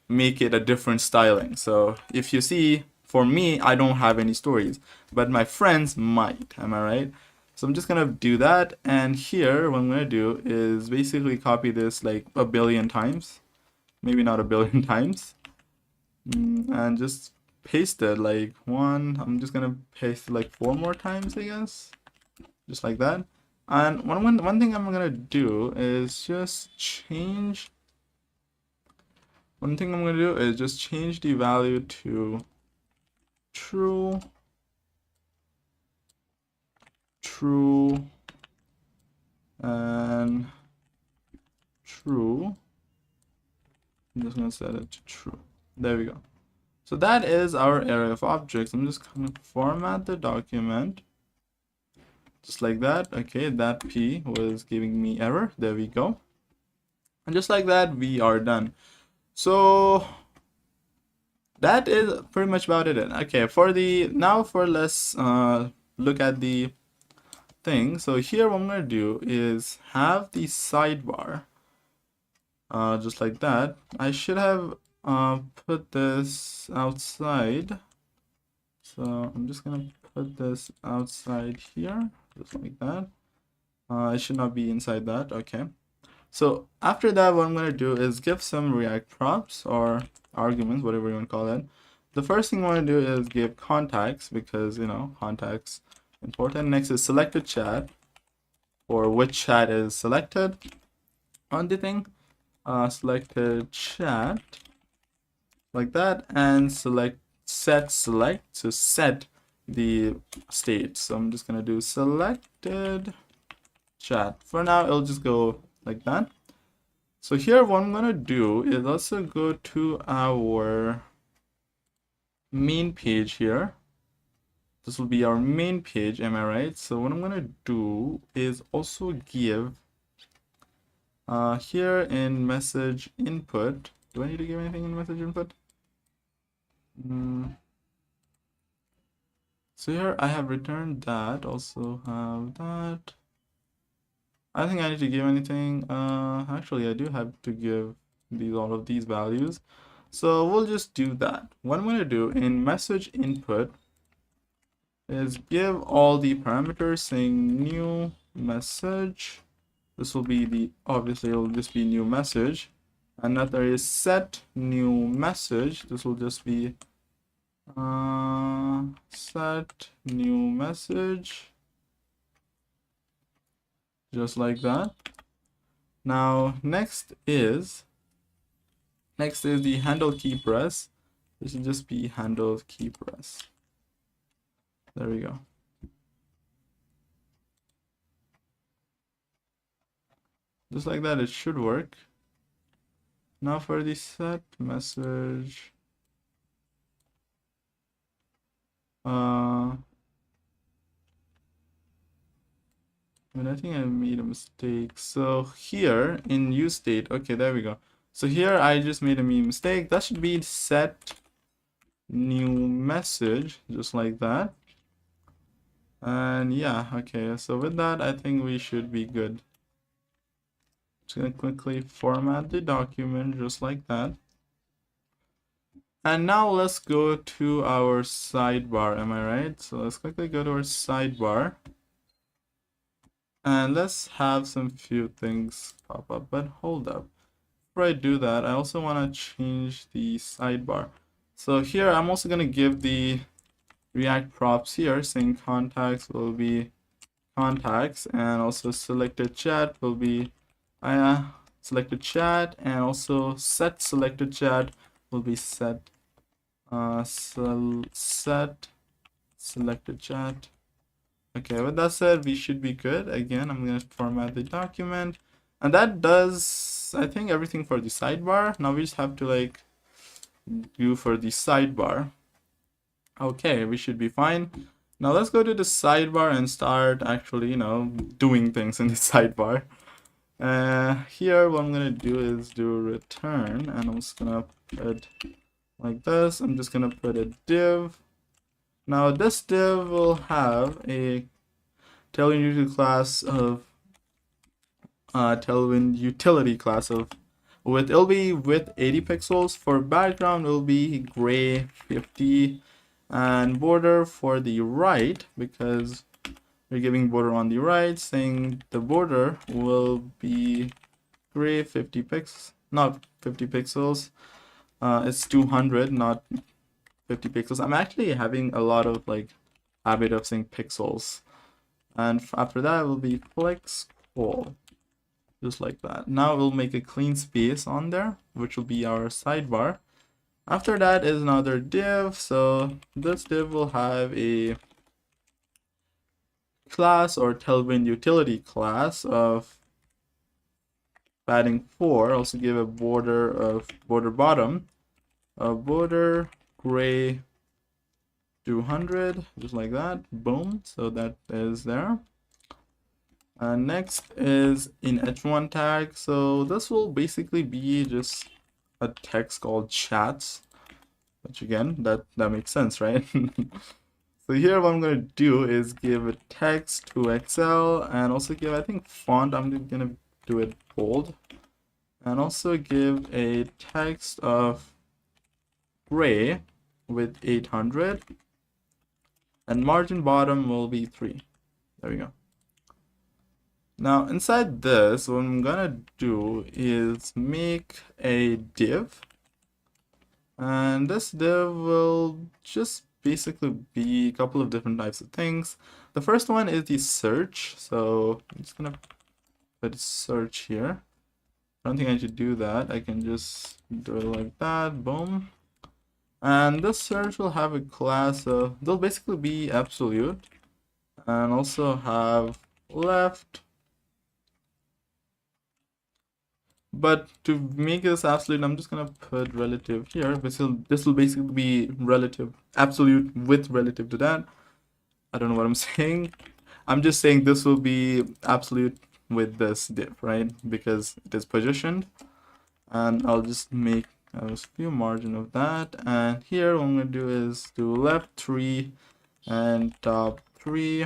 make it a different styling. So if you see, for me, I don't have any stories, but my friends might. Am I right? So I'm just gonna do that, and here what I'm gonna do is basically copy this like a billion times, maybe not a billion times, and just paste it like one. I'm just gonna paste it like 4 more times, I guess, just like that. And one thing I'm gonna do is just change. One thing I'm gonna do is just change the value to true, true, and true. I'm just gonna set it to true. There we go. So that is our array of objects. I'm just gonna format the document just like that. Okay, that P was giving me error. There we go. And just like that, we are done. So that is pretty much about it. Okay, let's look at the thing. So here what I'm gonna do is have the sidebar just like that. I should have put this outside, so I'm just gonna put this outside here just like that. It should not be inside that. Okay, so after that what I'm gonna do is give some React props or arguments, whatever you want to call it. The first thing I want to do is give contacts, because you know contacts important. Next is selected chat, or which chat is selected on the thing. Selected chat like that, and set select to set the state. So I'm just gonna do selected chat. For now it'll just go like that. So here what I'm gonna do is also go to our main page here. This will be our main page, am I right? So what I'm gonna do is also give here in message input. Do I need to give anything in message input? So here I have returned that, also have that. I don't think I need to give anything. Actually I do have to give all of these values. So we'll just do that. What I'm gonna do in message input is give all the parameters saying new message. This will be the, obviously it'll just be new message. Another is set new message. This will just be set new message, just like that. Now next is the handle key press. This should just be handle key press. There we go. Just like that, it should work. Now for the set message, I think I made a mistake. So here in use state, okay, there we go. So here I just made a mistake. That should be set new message, just like that. And yeah, okay, so with that I think we should be good. Just gonna quickly format the document just like that. And now let's go to our sidebar, am I right? So let's quickly go to our sidebar, and let's have some few things pop up. But hold up, before I do that, I also want to change the sidebar. So here I'm also gonna give the React props here, saying contacts will be contacts, and also selected chat will be selected chat, and also set selected chat will be set set selected chat. Okay, with that said, we should be good. Again, I'm gonna format the document, and that does, I think, everything for the sidebar. Now we just have to like do for the sidebar. Okay, we should be fine. Now let's go to the sidebar and start actually, doing things in the sidebar. Here what I'm gonna do is do return, and I'm just gonna put like this. I'm just gonna put a div. Now this div will have a tailwind utility class of tailwind utility class of it'll be with 80 pixels. For background it'll be gray 50, and border for the right, because we're giving border on the right, saying the border will be gray 50 pixels, not 50 pixels. It's 200, not 50 pixels. I'm actually having a lot of habit of saying pixels. And after that will be flex wall, just like that. Now we'll make a clean space on there, which will be our sidebar. After that is another div. So this div will have a class or tailwind utility class of padding 4. Also give a border of border bottom, a border gray 200, just like that. Boom. So that is there. Next is in h1 tag. So this will basically be just a text called chats, which again, that makes sense, right? So here what I'm going to do is give a text to Excel, and also give, I think, font. I'm going to do it bold, and also give a text of gray with 800, and margin bottom will be 3. There we go. Now inside this, what I'm gonna do is make a div, and this div will just basically be a couple of different types of things. The first one is the search, so I'm just gonna put search here. I don't think I should do that. I can just do it like that. Boom. And this search will have a class of, they'll basically be absolute, and also have left. But to make this absolute, I'm just gonna put relative here. This will basically be relative, absolute with relative to that. I don't know what I'm saying. I'm just saying this will be absolute with this div, right? Because it is positioned. And I'll just make a few margin of that. And here what I'm gonna do is do left 3 and top 3.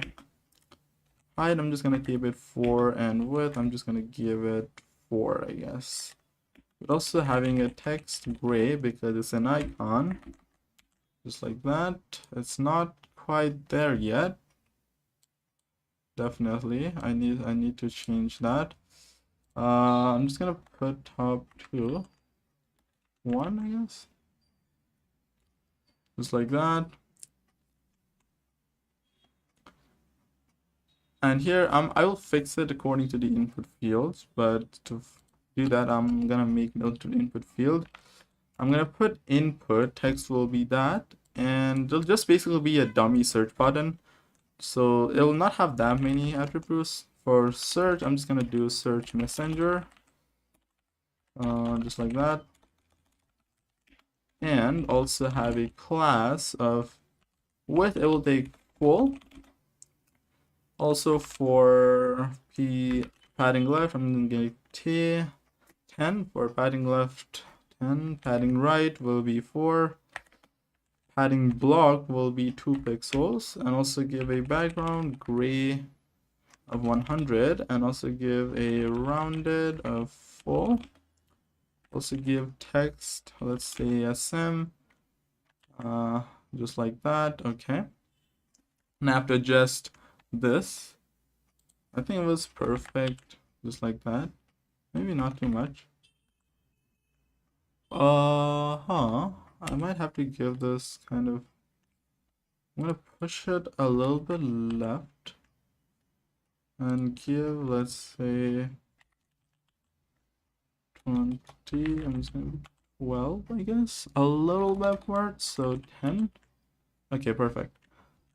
Height, I'm just gonna keep it 4, and width, I'm just gonna give it 4, I guess. But also having a text gray because it's an icon, just like that. It's not quite there yet. Definitely, I need to change that. I'm just gonna put top 2, 1, I guess, just like that. And here I will fix it according to the input fields, but to do that I'm gonna make note to the input field. I'm gonna put input, text will be that, and it'll just basically be a dummy search button. So it will not have that many attributes. For search, I'm just gonna do search messenger, just like that, and also have a class of width. It will take full. Also for padding left, I'm gonna get 10 for padding left, 10. Padding right will be 4. Padding block will be 2 pixels, and also give a background gray of 100, and also give a rounded of full. Also give text, let's say SM, just like that. Okay. And I have to adjust this. I think it was perfect, just like that. Maybe not too much. I might have to give this kind of, I'm gonna push it a little bit left and give, let's say, 20. I'm just gonna 12, I guess, a little backwards, so 10. Okay, perfect.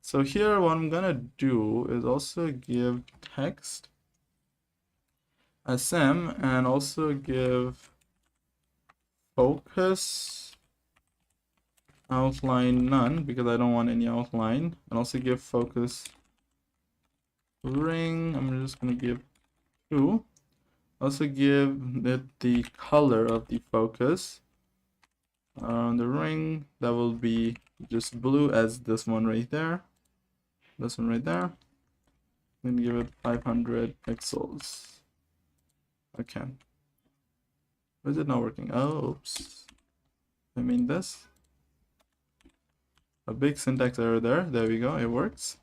So here what I'm gonna do is also give text SM, and also give focus outline none because I don't want any outline, and also give focus ring. I'm just gonna give 2. Also give it the color of the focus. The ring, that will be just blue as this one right there. This one right there. Then give it 500 pixels. Okay. Why is it not working? Oh, oops. I mean this. A big syntax error there. There we go. It works.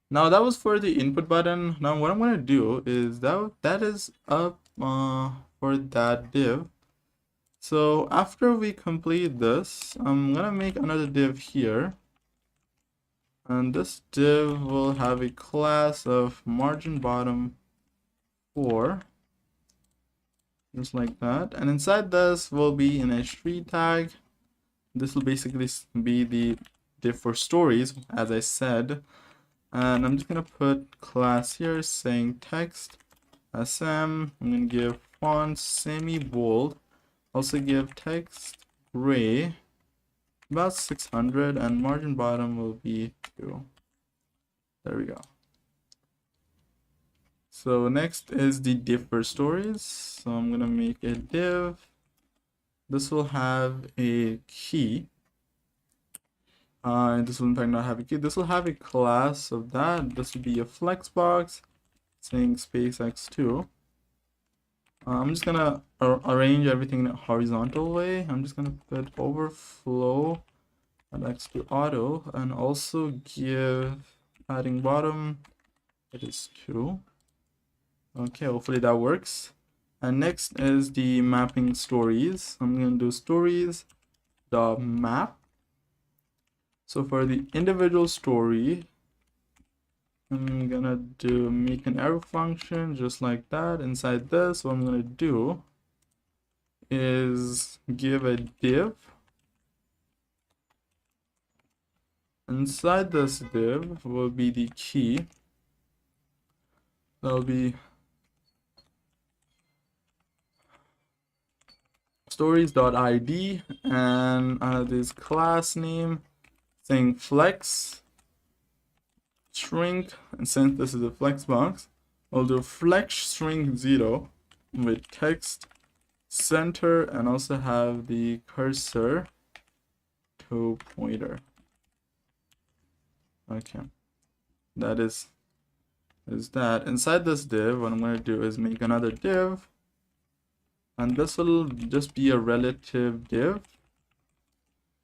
Now that was for the input button. Now what I'm gonna do is that is up for that div. So after we complete this, I'm gonna make another div here. And this div will have a class of margin bottom 4. Just like that. And inside this will be an h3 tag. This will basically be the div for stories, as I said. And I'm just gonna put class here saying text sm. I'm gonna give font semi-bold. Also give text gray about 600, and margin bottom will be 2. There we go. So next is the div for stories. So I'm gonna make a div. This will have a key. This will in fact not have a key. This will have a class of that. This will be a flexbox saying space x2. I'm just gonna arrange everything in a horizontal way. I'm just gonna put overflow and x2 auto, and also give padding bottom, it is 2. Okay, hopefully that works. And next is the mapping stories. I'm gonna do stories dot map. So for the individual story, I'm gonna make an arrow function just like that. Inside this, what I'm gonna do is give a div. Inside this div will be the key. That'll be stories.id, and this class name saying flex string, and since this is a flex box, I'll do flex string 0 with text center, and also have the cursor to pointer. Okay, that is that. Inside this div, what I'm going to do is make another div, and this will just be a relative div.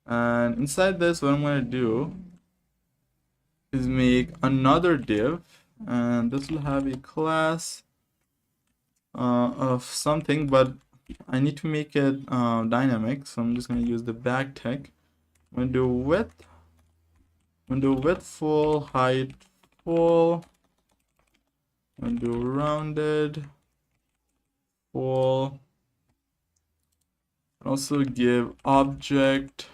And inside this, what I'm going to do is make another div, and this will have a class of something, but I need to make it dynamic, so I'm just going to use the backtick. I'm going to do width. I'm going to do width full, height full. I'm going to do rounded full. Also give object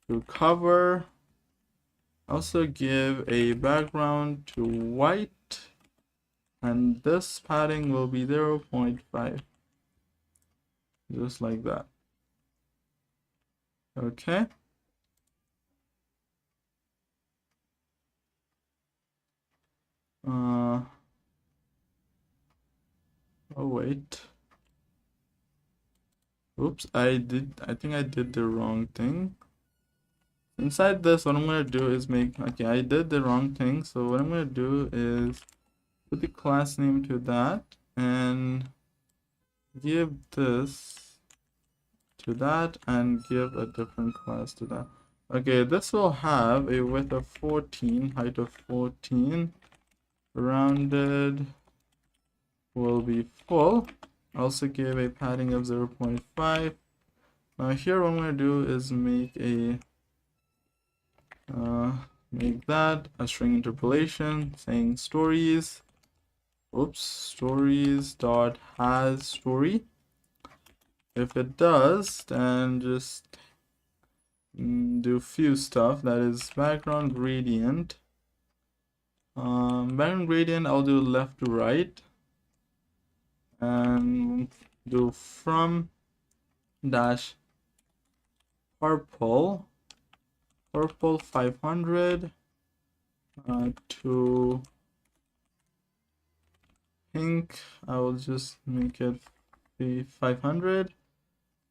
to cover. Also give a background to white, and this padding will be 0.5, just like that. Okay. Oh wait. Oops, I think I did the wrong thing. Inside this, what I'm gonna do is okay, I did the wrong thing. So what I'm gonna do is put the class name to that and give this to that and give a different class to that. Okay, this will have a width of 14, height of 14, rounded will be full. Also give a padding of 0.5. Now here what I'm going to do is make that a string interpolation saying stories. Oops, stories dot has story. If it does, then just do few stuff, that is background gradient. Background gradient I'll do left to right, and do from dash purple 500 to pink. I will just make it be 500,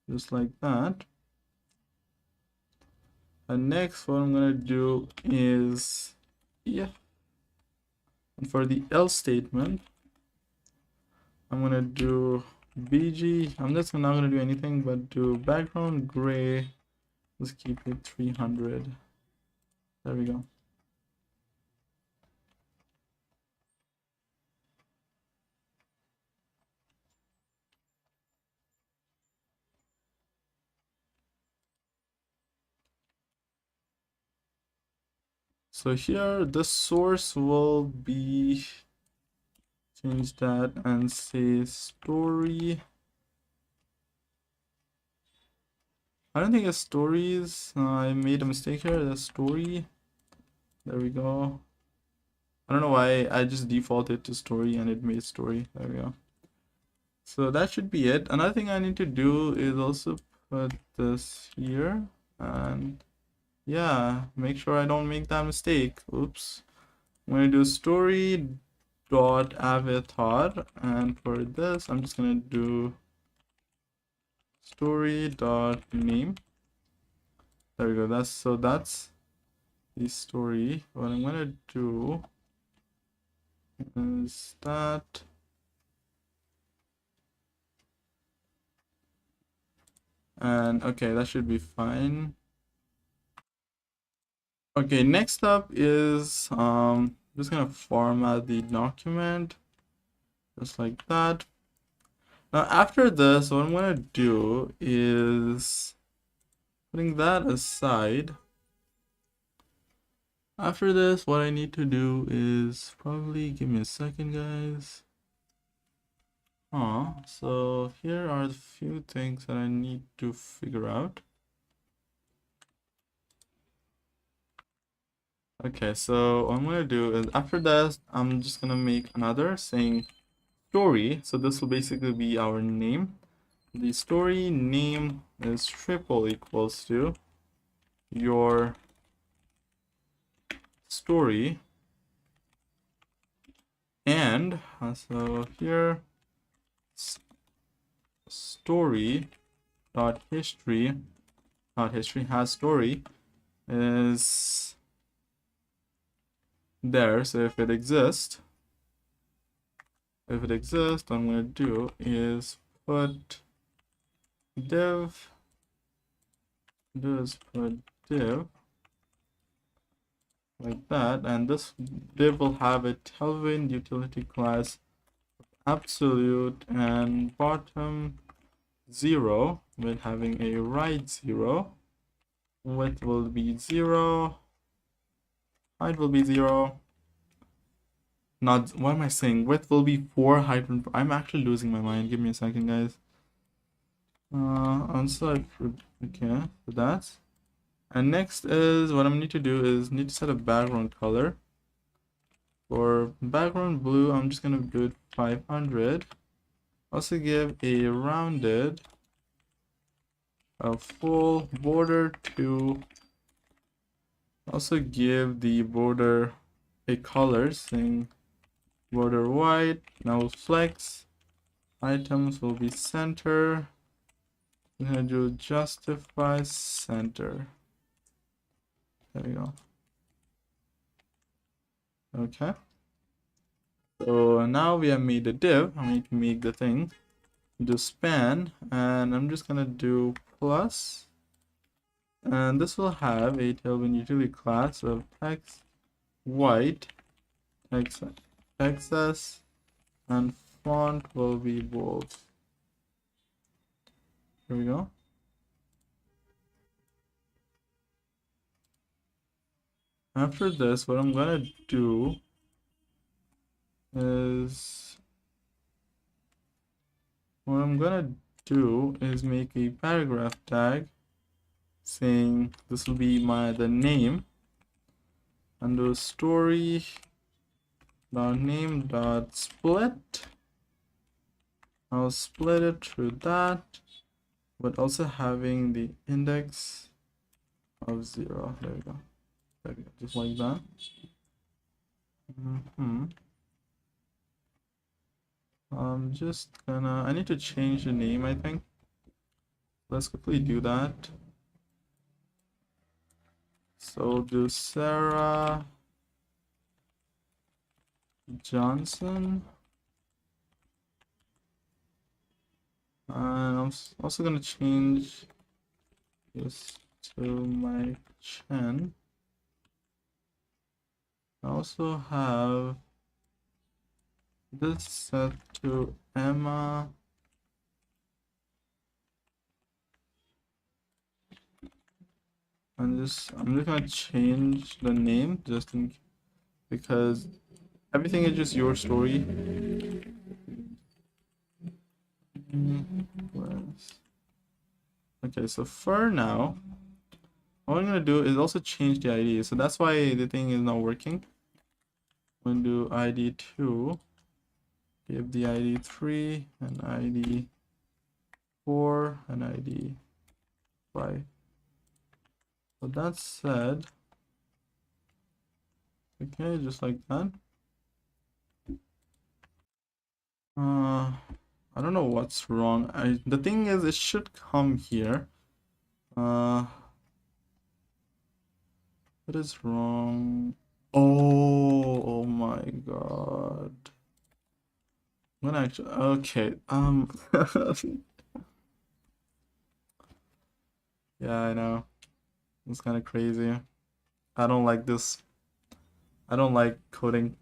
just like that. And next, what I'm gonna do is, yeah, and for the else statement, I'm gonna do bg. I'm just not gonna do anything but do background gray. Let's keep it 300. There we go. So here the source will be, change that and say story. I don't think it's stories. I made a mistake here. The story. There we go. I don't know why I just defaulted to story and it made story. There we go. So that should be it. Another thing I need to do is also put this here, and yeah, make sure I don't make that mistake. Oops. I'm gonna do story dot avatar, and for this I'm just gonna do story dot name. There we go. That's the story. What I'm gonna do is that, and okay, that should be fine. Okay, next up is just gonna format the document just like that. Now after this, what I'm gonna do is, putting that aside, after this what I need to do is, probably give me a second guys. So here are the few things that I need to figure out. Okay, so what I'm gonna do is, after that I'm just gonna make another saying story. So this will basically be our name. The story name is triple equals to your story, and so here story dot history has story is there. So if it exists, what I'm going to do is put div, like that, and this div will have a tailwind utility class absolute and bottom 0 with having a right 0. Width will be 0, height will be 0. Not, what am I saying? Width will be 4, height will, I'm actually losing my mind. Give me a second guys. Okay, so that's, and next is, what I need to do is need to set a background color. For background blue, I'm just gonna do it 500. Also give a rounded, a full border to, also give the border a color saying border white. Now flex items will be center. I'm gonna do justify center. There we go. Okay, so now we have made a div. I need to make the thing, do span, and I'm just gonna do plus, and this will have a tailwind utility class of text white, XS, and font will be bold. Here we go. After this, what I'm gonna do is, make a paragraph tag saying this will be the name, and do story dot name dot split. I'll split it through that, but also having the index of 0. There we go. Just like that. I'm just gonna, I need to change the name, I think. Let's quickly do that. So do Sarah Johnson. And I'm also gonna change this to Mike Chen. I also have this set to Emma. I'm just gonna change the name just in because everything is just your story. Okay, so for now, what I'm gonna do is also change the ID. So that's why the thing is not working. I'm gonna do ID 2, give the ID 3, and ID 4, and ID 5. So that said, okay, just like that. I don't know what's wrong. The thing is, it should come here. What is wrong? Oh my god. I'm gonna actually, okay, yeah, I know. It's kind of crazy. I don't like this. I don't like coding.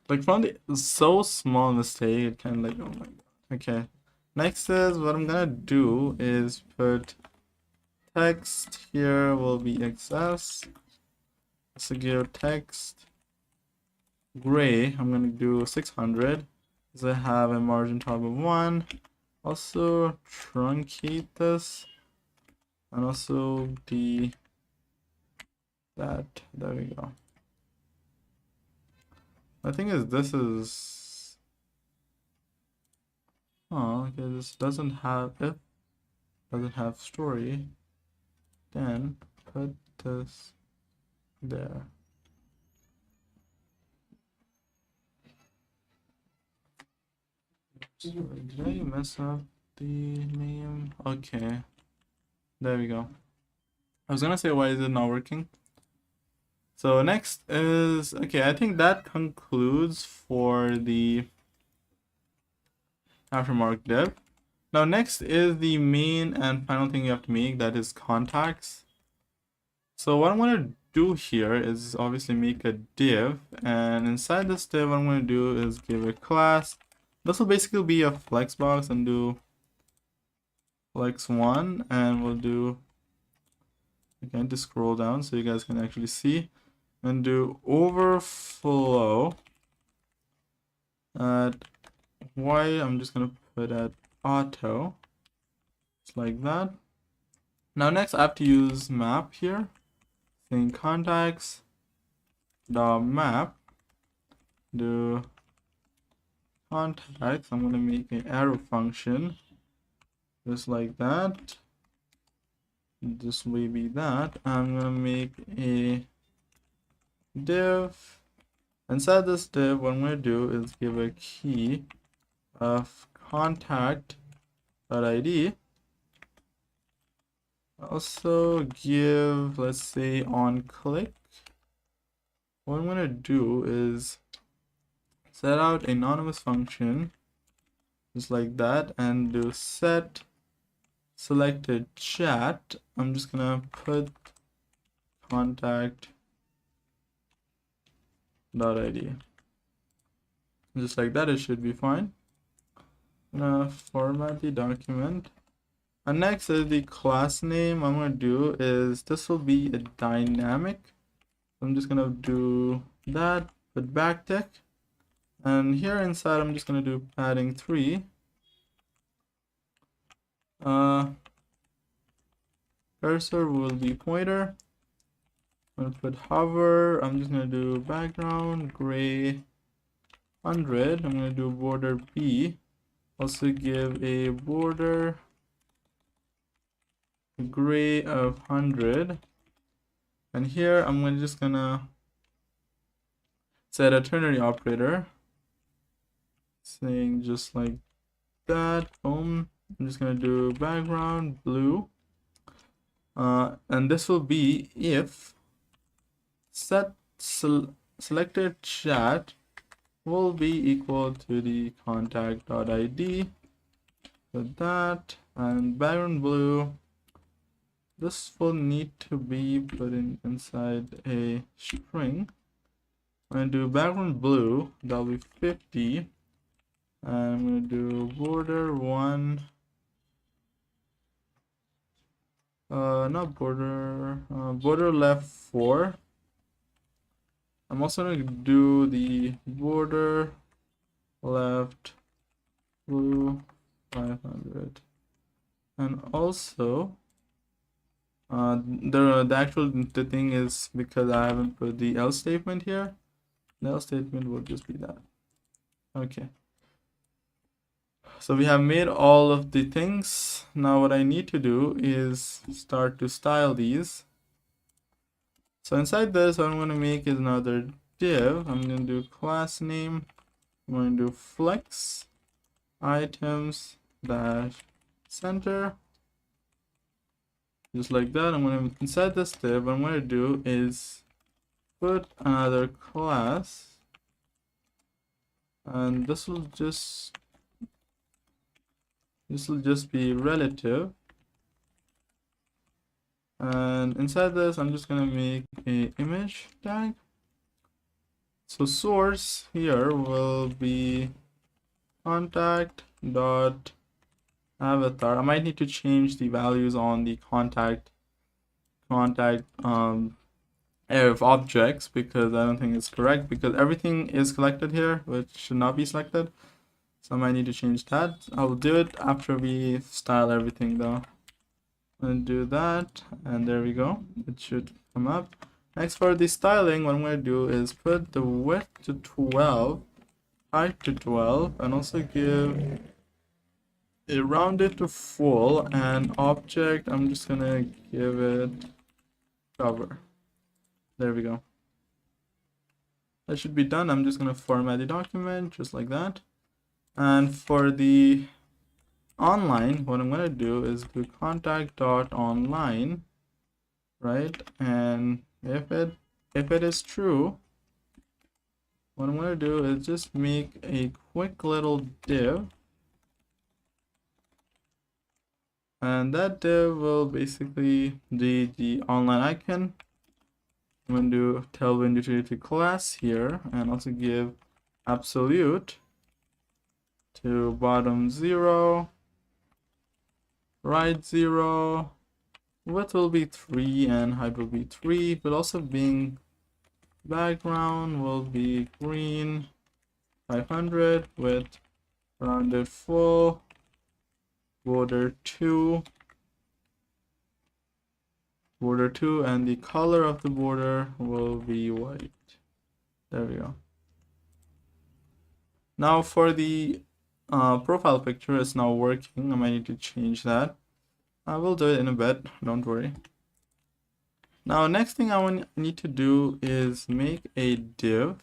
Like from the so small mistake, it kind of like, oh my god. Okay. Next is what I'm gonna do is put text here will be XS. So give text gray. I'm gonna do 600 because I have a margin top of 1. Also truncate this and also that. There we go. The thing is, this is, oh, okay, this doesn't have, if doesn't have story, then put this there. Did I mess up the name? Okay, there we go. I was gonna say, why is it not working? So next is, okay, I think that concludes for the aftermarket div. Now next is the main and final thing you have to make, that is contacts. So what I'm gonna do here is obviously make a div, and inside this div what I'm gonna do is give a class. This will basically be a flexbox, and do flex1, and we'll do, again, to scroll down so you guys can actually see, and do overflow at y. I'm just gonna put at auto, just like that. Now next I have to use map here, saying contacts dot map, do contacts. I'm gonna make an arrow function just like that. This will be that. I'm gonna make a div. Inside this div, what I'm gonna do is give a key of contact.id. Also give, let's say, on click. What I'm gonna do is set out anonymous function just like that, and do set selected chat. I'm just gonna put contact.id. Just like that, it should be fine. I'm gonna format the document. And next is the class name. I'm gonna do is, this will be a dynamic. I'm just gonna do that, put backtick. And here inside, I'm just gonna do padding 3. Cursor will be pointer. I'm gonna put hover. I'm just gonna do background gray 100. I'm gonna do border B. Also give a border gray of 100, and here I'm just gonna set a ternary operator saying just like that. Boom. I'm just gonna do background blue, and this will be if selected chat will be equal to the contact.id with that, and background blue, this will need to be put in inside a string. I'm gonna do background blue, that'll be 50, and I'm gonna do border 1, not border, border left 4. I'm also gonna do the border left blue 500, and also the thing is, because I haven't put the else statement here, the else statement will just be that. Okay, so we have made all of the things. Now what I need to do is start to style these. So inside this, what I'm going to make is another div. I'm going to do class name. I'm going to do flex items dash center, just like that. I'm going to inside this div, what I'm going to do is put another class, and this will just be relative. And inside this, I'm just gonna make a image tag. So source here will be contact dot avatar. I might need to change the values on the contact area of objects, because I don't think it's correct, because everything is collected here, which should not be selected. So I might need to change that. I'll do it after we style everything though. And do that, and there we go, it should come up. Next, for the styling, what I'm going to do is put the width to 12, height to 12, and also give it rounded to full, and object, I'm just going to give it cover. There we go. That should be done. I'm just going to format the document just like that. And for the online, what I'm going to do is do contact.online, right? And if it is true, what I'm going to do is just make a quick little div, and that div will basically be the online icon. I'm going to do tailwind utility class here, and also give absolute to bottom 0, right 0, width will be 3 and height will be 3, but also being background will be green 500 with rounded full, border 2, and the color of the border will be white. There we go. Now for the profile picture, it's now working. I might need to change that. I will do it in a bit, don't worry. Now next thing I need to do is make a div,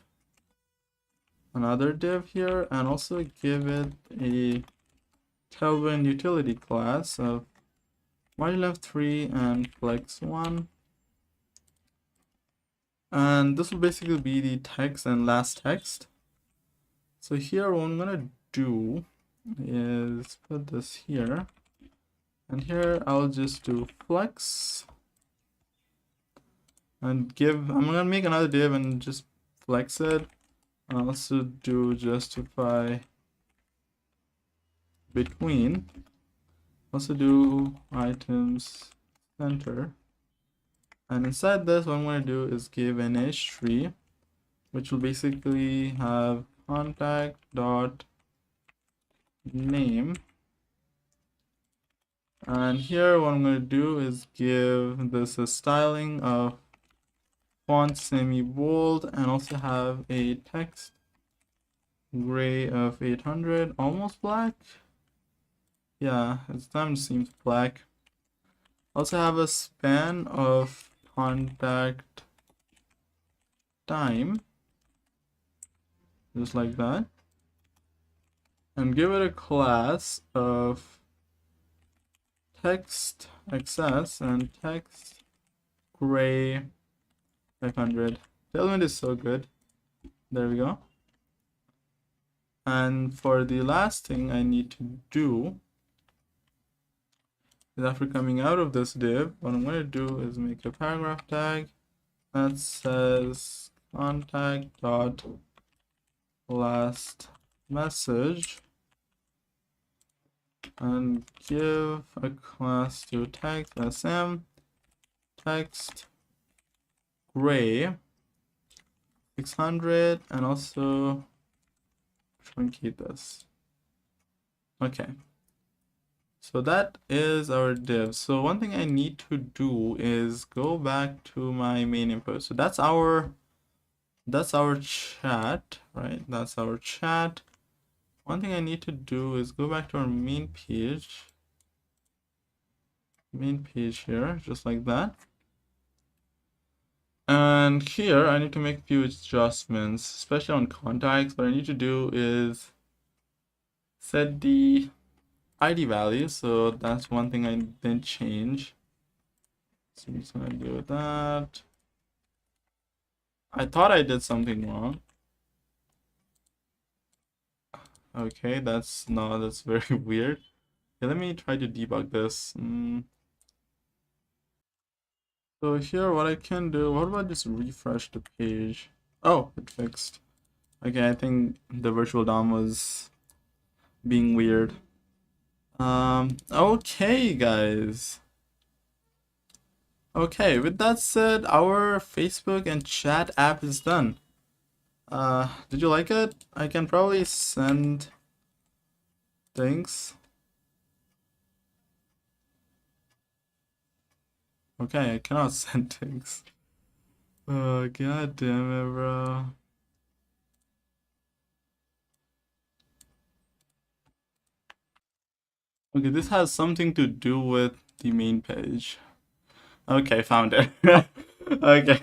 another div here, and also give it a tailwind utility class of margin left 3 and flex 1. And this will basically be the text and last text. So here what I'm gonna do is put this here, and here I'll just do flex and give, I'm gonna make another div and just flex it. I'll also do justify between, also do items center, and inside this what I'm going to do is give an h3, which will basically have contact dot name, and here what I'm going to do is give this a styling of font semi bold, and also have a text gray of 800, almost black. Yeah, it sometimes seems black. Also have a span of contact time, just like that, and give it a class of text access and text gray 500. The element is so good. There we go. And for the last thing I need to do is, after coming out of this div, what I'm going to do is make a paragraph tag that says contact dot last message, and give a class to text sm text gray 600, and also truncate this. Okay, so that is our div. So one thing I need to do is go back to my main input. So that's our chat, right? That's our chat. One thing I need to do is go back to our main page here, just like that. And here I need to make a few adjustments, especially on contacts. What I need to do is set the ID value. So that's one thing I didn't change. So I'm just gonna do that. I thought I did something wrong. Okay, that's very weird. Okay, let me try to debug this. So here, what I can do, what about just refresh the page? Oh, it fixed. Okay, I think the virtual DOM was being weird. Okay, guys. Okay, with that said, our Facebook and chat app is done. Did you like it? I can probably send things. Okay, I cannot send things. Oh, god damn it, bro. Okay, this has something to do with the main page. Okay, found it. Okay.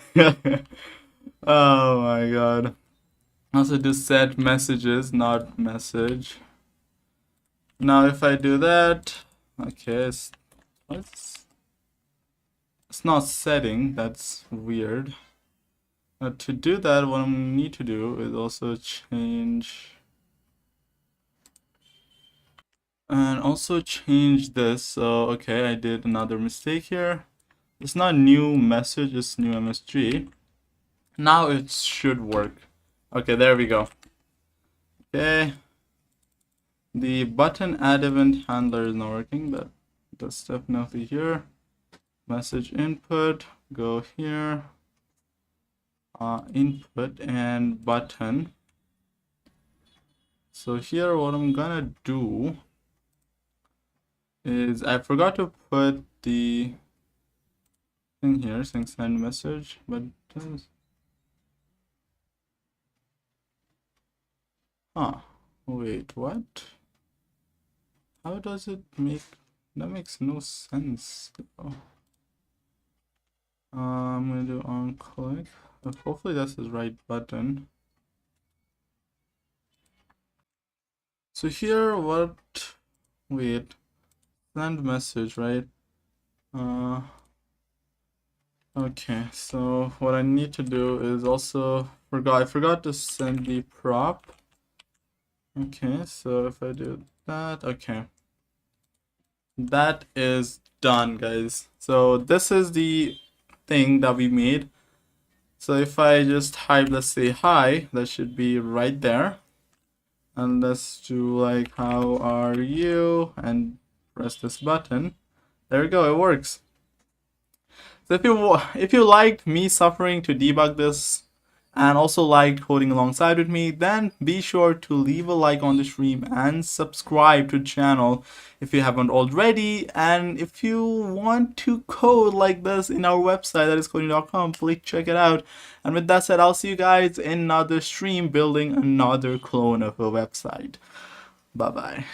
Oh my god. Also do set messages, not message. Now if I do that, okay, it's not setting, that's weird. Now to do that, what I need to do is also change this. So okay, I did another mistake here. It's not new message, it's new MSG. Now it should work. Okay, there we go. Okay, the button add event handler is not working, but that's definitely here. Message input, go here, input and button. So here what I'm gonna do is, I forgot to put the thing here saying send message, but wait, what? How does it make, that makes no sense though. I'm gonna do on click. Hopefully that's the right button. So here wait, send message, right? Okay, so what I need to do is also, I forgot to send the prop. Okay, so if I do that, okay. That is done, guys. So this is the thing that we made. So if I just type, let's say hi, that should be right there. And let's do like, how are you? And press this button. There we go, it works. So if you liked me suffering to debug this and also liked coding alongside with me, then be sure to leave a like on the stream and subscribe to the channel if you haven't already. And if you want to code like this in our website, that is coding.com, please check it out. And with that said, I'll see you guys in another stream building another clone of a website. Bye bye.